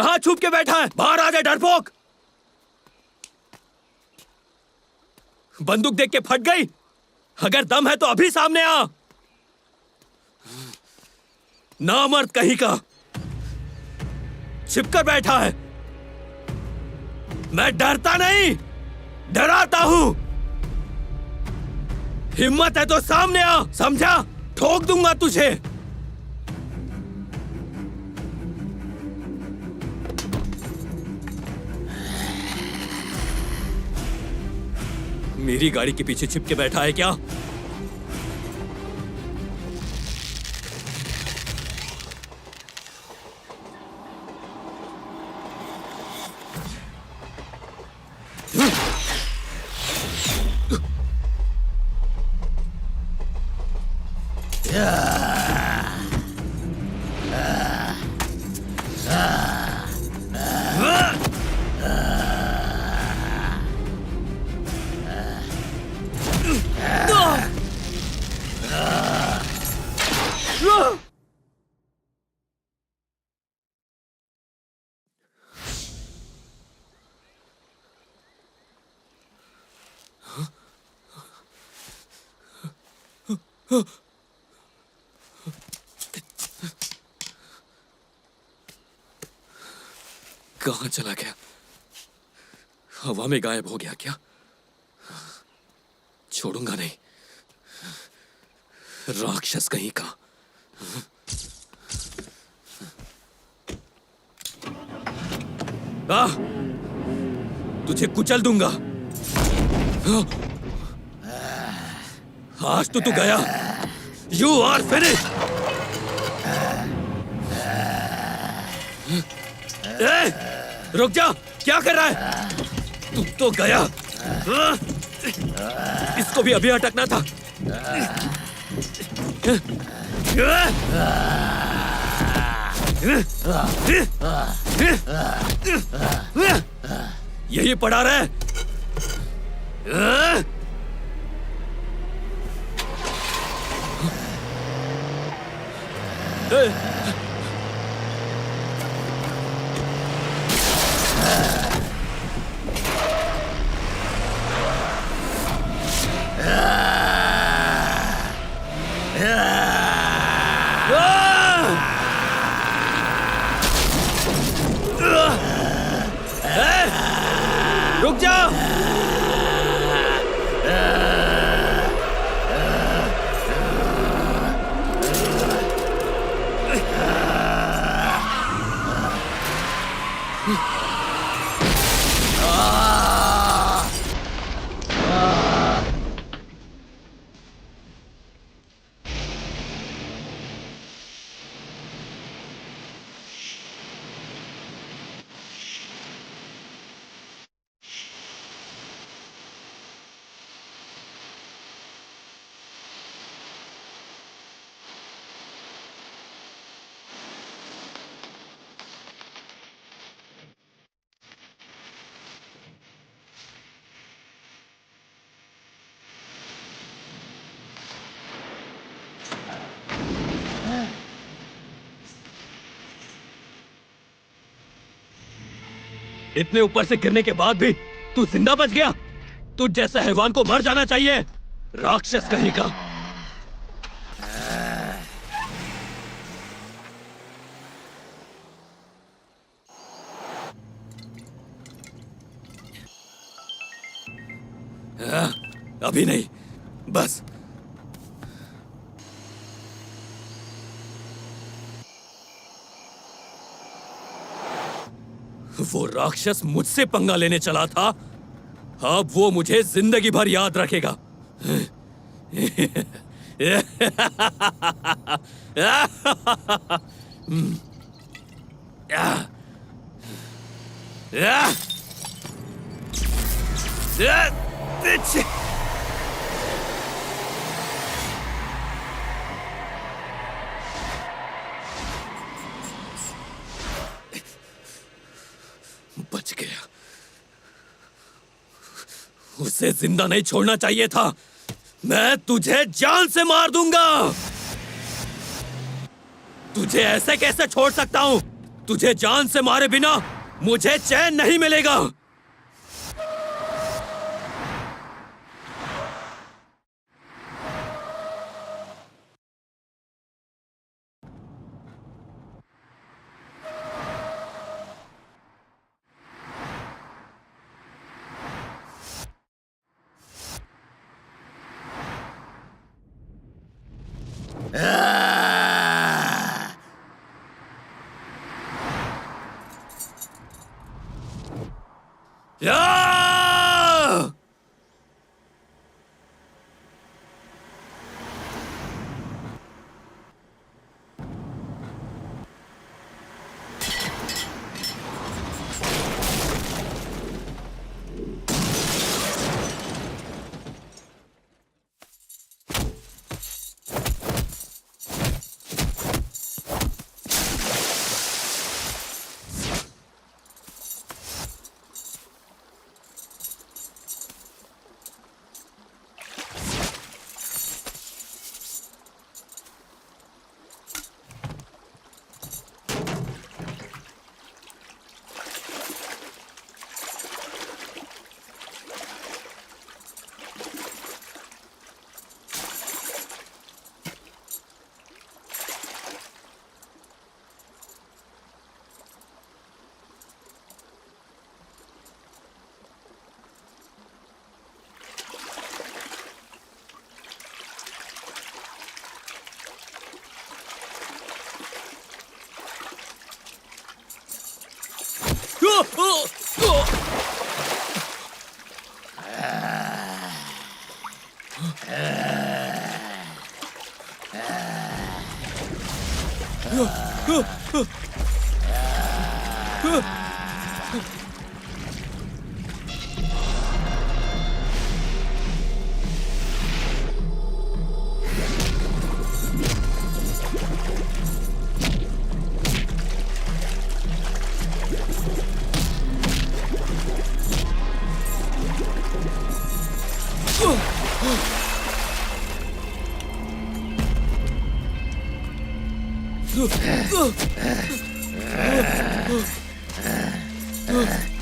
कहाँ छुप के बैठा है? बाहर आ जा डरपोक। बंदूक देख के फट गई? अगर दम है तो अभी सामने आ। नामर्द कहीं का छिपकर बैठा है। मैं डरता नहीं, डराता हूं। हिम्मत है तो सामने आ, समझा? ठोक दूंगा तुझे। मेरी गाड़ी के पीछे छिप के बैठा है क्या? कहां चला गया? हवा में गायब हो गया क्या? छोड़ूंगा नहीं, राक्षस कहीं का। तुझे कुचल दूंगा। आज तो तू गया। You are finish. रुक जा, क्या कर रहा है? तू तो गया। इसको भी अभी अटकना था। यही पड़ा रहे। रुक जा। इतने ऊपर से गिरने के बाद भी तू जिंदा बच गया। तुझ जैसे हैवान को मर जाना चाहिए, राक्षस कहीं का। अभी नहीं, बस। वो राक्षस मुझसे पंगा लेने चला था, अब वो मुझे जिंदगी भर याद रखेगा। बच गया। उसे जिंदा नहीं छोड़ना चाहिए था। मैं तुझे जान से मार दूंगा। तुझे ऐसे कैसे छोड़ सकता हूं? तुझे जान से मारे बिना मुझे चैन नहीं मिलेगा।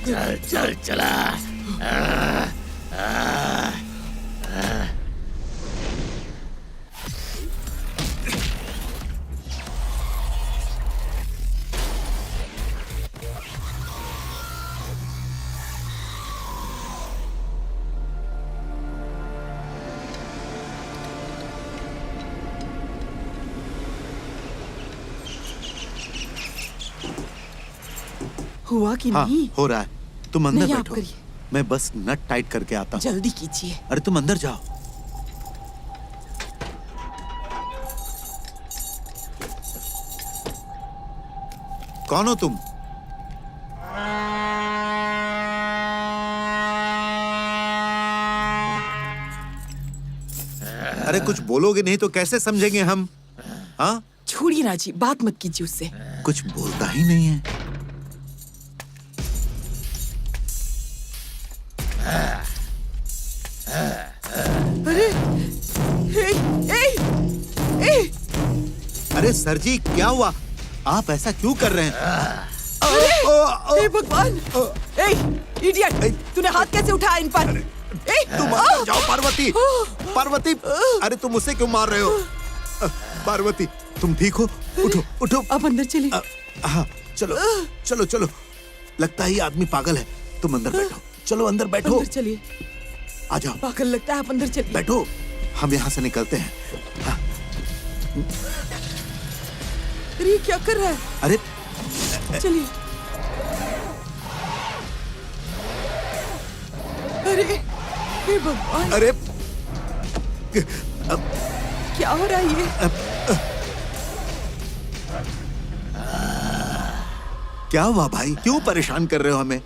चल चल चला। हुआ कि हाँ, नहीं? हो रहा है। तुम अंदर नहीं, आप बैठो, करिए। मैं बस नट टाइट करके आता हूँ। जल्दी कीजिए। अरे तुम अंदर जाओ। कौन हो तुम? अरे कुछ बोलोगे नहीं तो कैसे समझेंगे हम? हाँ, छोड़िए ना जी, बात मत कीजिए उससे। कुछ बोलता ही नहीं है। अरे अरे सर जी, क्या हुआ? आप ऐसा क्यों कर रहे हैं? हे भगवान! इडियट! तूने हाथ कैसे उठाया इन पर? तुम अंदर जाओ पार्वती। पार्वती, अरे तुम उसे क्यों मार रहे हो? पार्वती, तुम ठीक हो? उठो उठो। अब अंदर चलिए। हाँ, चलो चलो चलो। लगता है ये आदमी पागल है। तुम अंदर बैठो। चलो अंदर बैठो। अंदर चलिए। आ जाओ। पागल लगता है, आप अंदर चलिए। बैठो, हम यहाँ से निकलते हैं। हाँ। अरे ये क्या कर रहा है? अरे चलिए। अरे हे भगवान! अरे क्या हो रहा है ये? क्या हुआ भाई? क्यों परेशान कर रहे हो हमें?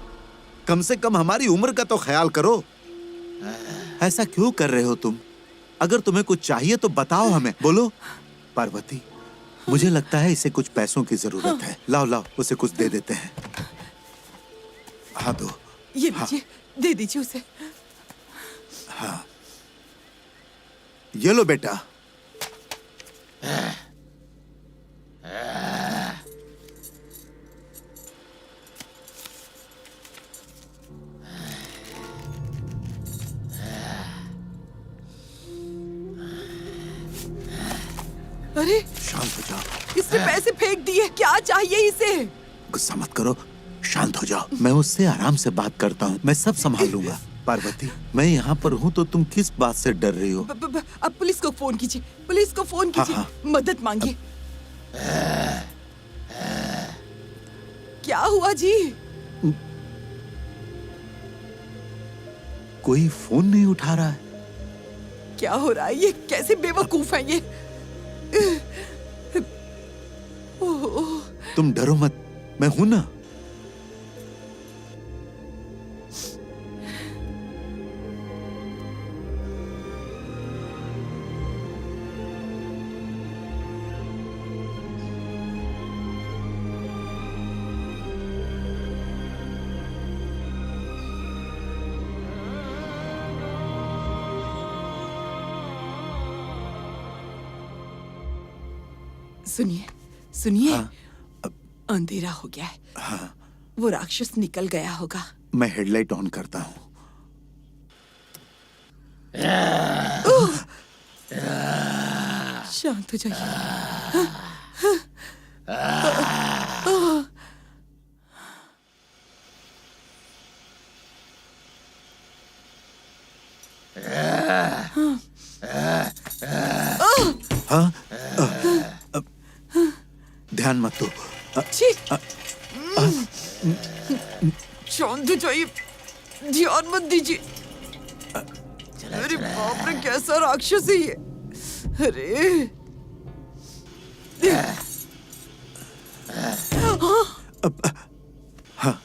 कम से कम हमारी उम्र का तो ख्याल करो। ऐसा क्यों कर रहे हो तुम? अगर तुम्हें कुछ चाहिए तो बताओ हमें। बोलो। पार्वती, मुझे लगता है इसे कुछ पैसों की जरूरत है। लाओ लाओ, उसे कुछ दे देते हैं। हाँ दो। ये लीजिए, दे दीजिए उसे। हाँ, ये लो बेटा। अरे शांत हो जाओ। इसने पैसे फेंक दिए, क्या चाहिए इसे? गुस्सा मत करो, शांत हो जाओ। मैं उससे आराम से बात करता हूँ, मैं सब संभाल लूंगा। पार्वती, मैं यहाँ पर हूँ तो तुम किस बात से डर रही हो? अब पुलिस को फोन कीजिए, पुलिस को फोन कीजिए। हाँ। मदद मांगिए। क्या हुआ जी? कोई फोन नहीं उठा रहा है। क्या हो रहा है? ये कैसे बेवकूफ है ये? तुम डरो मत, मैं हूं ना। सुनिए, सुनिए। हाँ, अंधेरा हो गया है। हाँ, वो राक्षस निकल गया होगा। मैं हेडलाइट ऑन करता हूँ। शांत हो जाइए। हाँ, ध्यान मत दो। शांत हो जाइए, ध्यान मत दीजिए। अरे बाप रे, कैसा राक्षस है ये? अरे हाँ,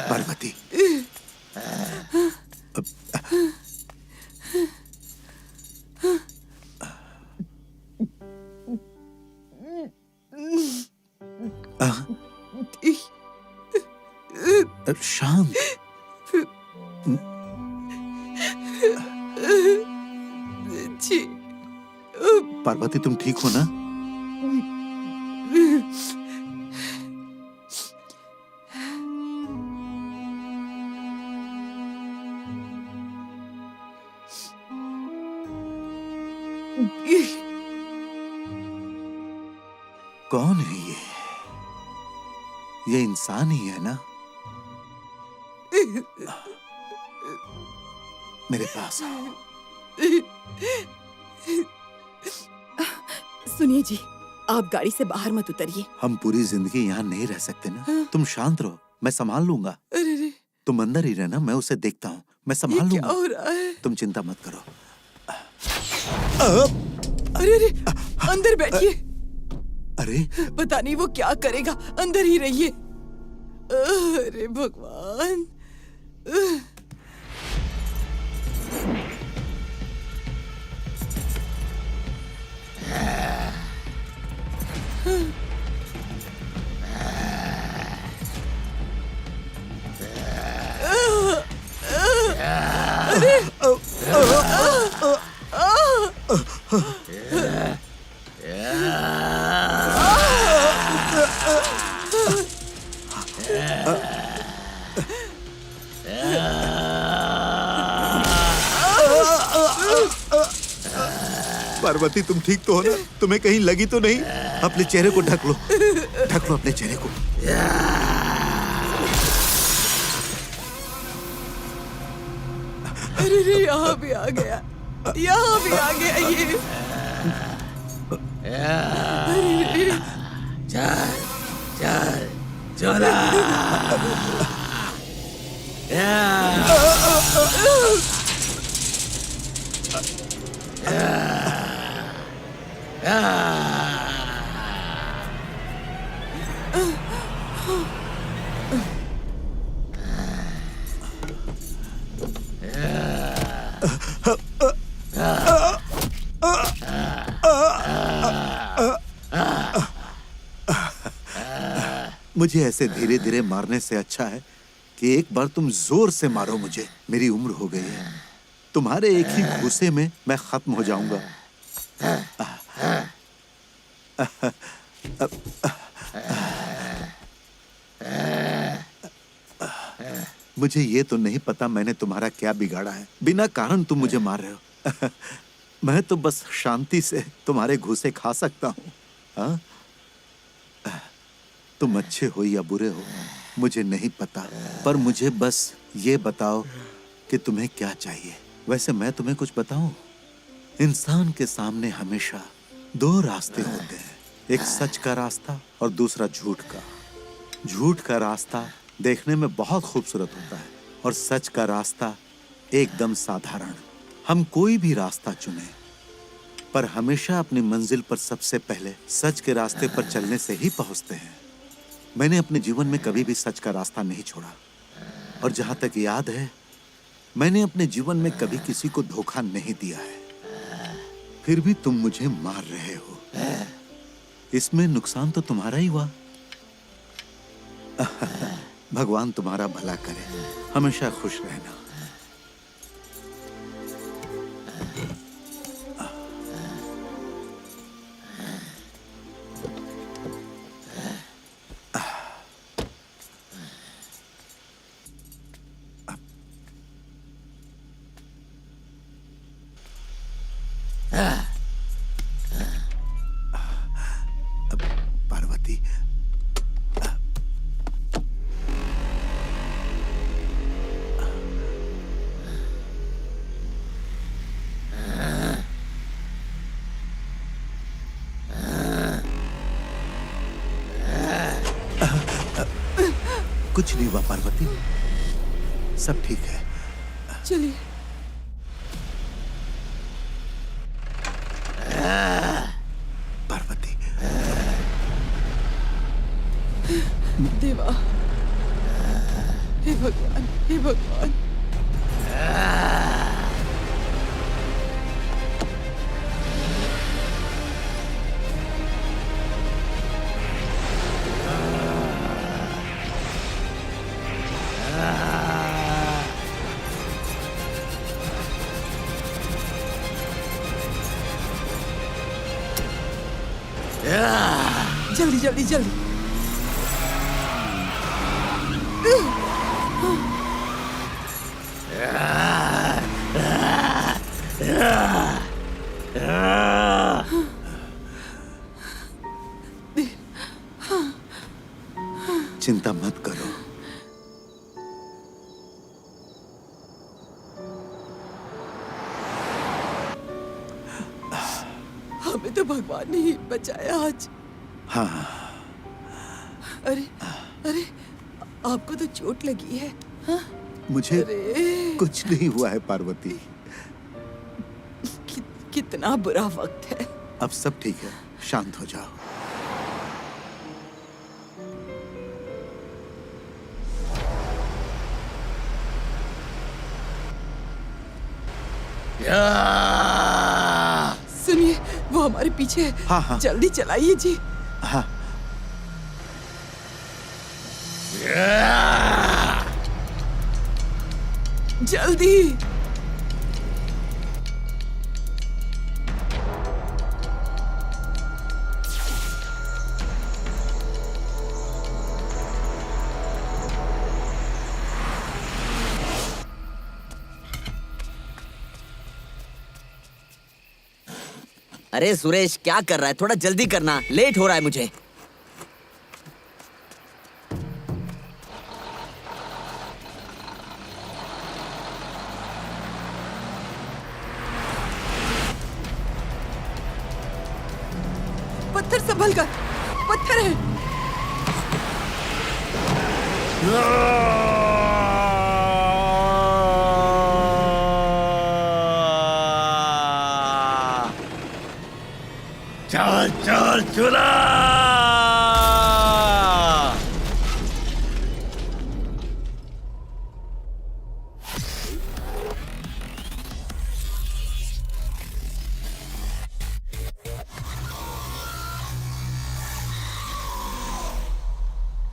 पार्वती, शांत। पार्वती, तुम ठीक हो ना? कौन है ये? ये इंसान ही है ना? मेरे पास आओ। सुनिए जी, आप गाड़ी से बाहर मत उतरिए। हम पूरी जिंदगी यहाँ नहीं रह सकते ना। तुम शांत रहो, मैं संभाल लूंगा। अरे तुम अंदर ही रहना, मैं उसे देखता हूँ, मैं संभाल लूंगा। क्या हो रहा है? तुम चिंता मत करो। अरे अरे, अंदर बैठिए। अरे पता नहीं वो क्या करेगा, अंदर ही रहिए। अरे भगवान। पार्वती, तुम ठीक तो हो ना? तुम्हें कहीं लगी तो नहीं? अपने चेहरे को ढक लो, ढक लो अपने चेहरे को। अरे यहाँ भी आ गया, यहाँ भी आ गया ये। अरे चल चल चला। मुझे ऐसे धीरे धीरे मारने से अच्छा है कि एक बार तुम जोर से मारो मुझे। मेरी उम्र हो गई है, तुम्हारे एक ही घूसे में मैं खत्म हो जाऊंगा। मुझे ये तो नहीं पता मैंने तुम्हारा क्या बिगाड़ा है, बिना कारण तुम मुझे मार रहे हो। मैं तो बस शांति से तुम्हारे घूसे खा सकता हूँ। हाँ? तुम अच्छे हो या बुरे हो मुझे नहीं पता, पर मुझे बस ये बताओ कि तुम्हें क्या चाहिए। वैसे मैं तुम्हें कुछ बताऊं, इंसान के सामने हमेशा दो रास्ते होते हैं, एक सच का रास्ता और दूसरा झूठ का। झूठ का रास्ता देखने में बहुत खूबसूरत होता है और सच का रास्ता एकदम साधारण। हम कोई भी रास्ता चुने पर हमेशा अपनी मंजिल पर सबसे पहले सच के रास्ते पर चलने से ही पहुंचते हैं। मैंने अपने जीवन में कभी भी सच का रास्ता नहीं छोड़ा और जहां तक याद है मैंने अपने जीवन में कभी किसी को धोखा नहीं दिया है। फिर भी तुम मुझे मार रहे हो, इसमें नुकसान तो तुम्हारा ही हुआ। भगवान तुम्हारा भला करे, हमेशा खुश रहना। पार्वती, कुछ नहीं हुआ पार्वती, सब ठीक है। चलिए। पार्वती, देवा, हे भगवान, हे भगवान। जल्दी जल्दी जल्दी। चिंता मत करो। हमें तो भगवान ने ही बचाया आज। हाँ। अरे अरे, आपको तो चोट लगी है। हाँ? मुझे कुछ नहीं हुआ है पार्वती। कितना बुरा वक्त है। अब सब ठीक है, शांत हो जाओ। सुनिए, वो हमारे पीछे है। हाँ हाँ। जल्दी चलाइए जी। हाँ। जल्दी। अरे सुरेश, क्या कर रहा है? थोड़ा जल्दी करना, लेट हो रहा है मुझे। पत्थर संभल कर, पत्थर है। चल चल चुरा।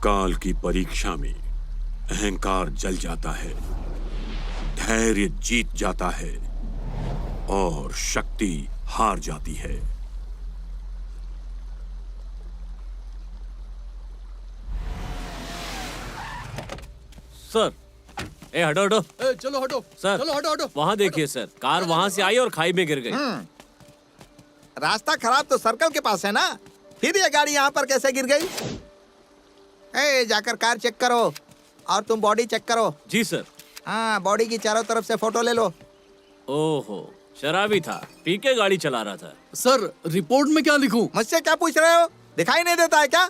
काल की परीक्षा में अहंकार जल जाता है, धैर्य जीत जाता है और शक्ति हार जाती है। सर, ए हटो हटो। चलो हटो। सर, चलो हटो हटो। वहाँ देखिए सर, कार वहाँ से आई और खाई में गिर गई। रास्ता खराब तो सर्कल के पास है ना, फिर ये गाड़ी यहाँ पर कैसे गिर गई? ए, जाकर कार चेक करो और तुम बॉडी चेक करो। जी सर। हाँ, बॉडी की चारों तरफ से फोटो ले लो। ओहो, शराबी था, पी के गाड़ी चला रहा था। सर रिपोर्ट में क्या लिखूं? मुझसे क्या पूछ रहे हो? दिखाई नहीं देता है क्या?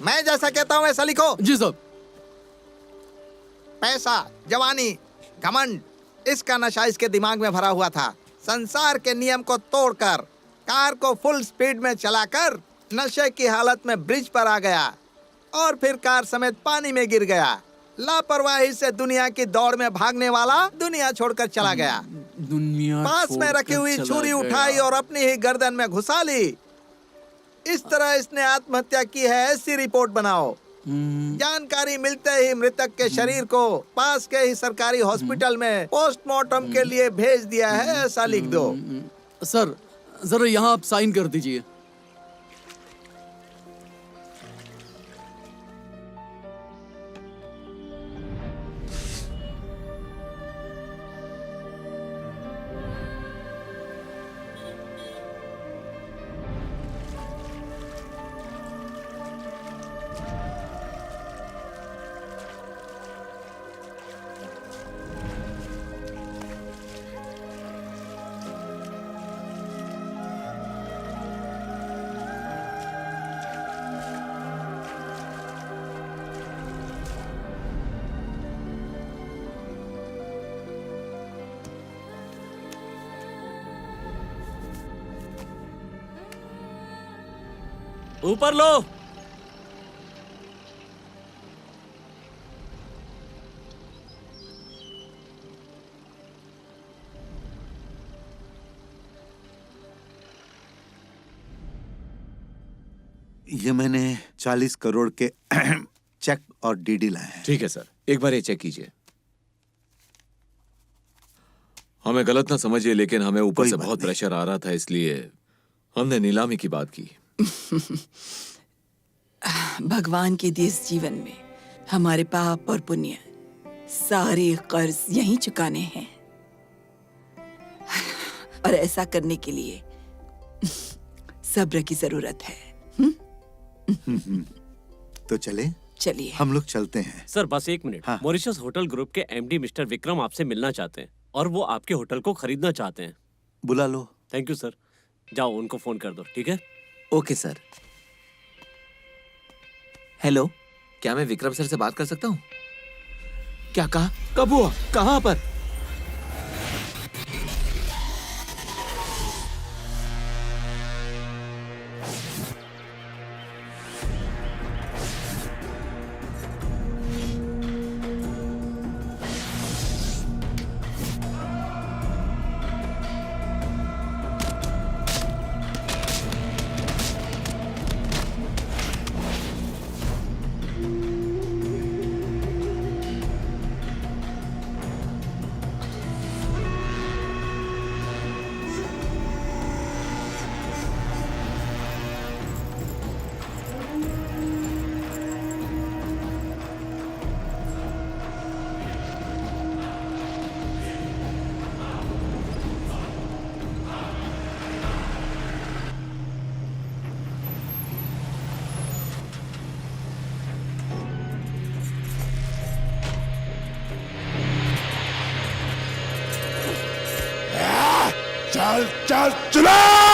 मैं जैसा कहता हूँ वैसा लिखो। जी साहब। पैसा, जवानी, घमंड, इसका नशा इसके दिमाग में भरा हुआ था। संसार के नियम को तोड़कर कार को फुल स्पीड में चलाकर नशे की हालत में ब्रिज पर आ गया और फिर कार समेत पानी में गिर गया। लापरवाही से दुनिया की दौड़ में भागने वाला दुनिया छोड़कर चला गया। दुनिया पास में रखी हुई छुरी उठाई और अपनी ही गर्दन में घुसा ली। इस तरह इसने आत्महत्या की है, ऐसी रिपोर्ट बनाओ। जानकारी मिलते ही मृतक के शरीर को पास के ही सरकारी हॉस्पिटल में पोस्टमार्टम के लिए भेज दिया है, ऐसा लिख दो। सर जरा यहाँ आप साइन कर दीजिए। ऊपर लो। ये मैंने 40 करोड़ के चेक और डीडी लाए हैं। ठीक है सर, एक बार ये चेक कीजिए। हमें गलत ना समझिए, लेकिन हमें ऊपर से बहुत प्रेशर आ रहा था, इसलिए हमने नीलामी की बात की। भगवान के दिए इस जीवन में हमारे पाप और पुण्य सारे कर्ज यहीं चुकाने हैं, और ऐसा करने के लिए सब्र की जरूरत है। तो चले? चलिए हम लोग चलते हैं। सर बस एक मिनट। हाँ। मॉरिशस होटल ग्रुप के एमडी मिस्टर विक्रम आपसे मिलना चाहते हैं और वो आपके होटल को खरीदना चाहते हैं। बुला लो। Thank you sir. जाओ उनको फोन कर दो। ठीक है? Okay sir. हेलो, क्या मैं विक्रम सर से बात कर सकता हूँ? क्या कहा? कब हुआ? कहाँ पर? चल चल चला।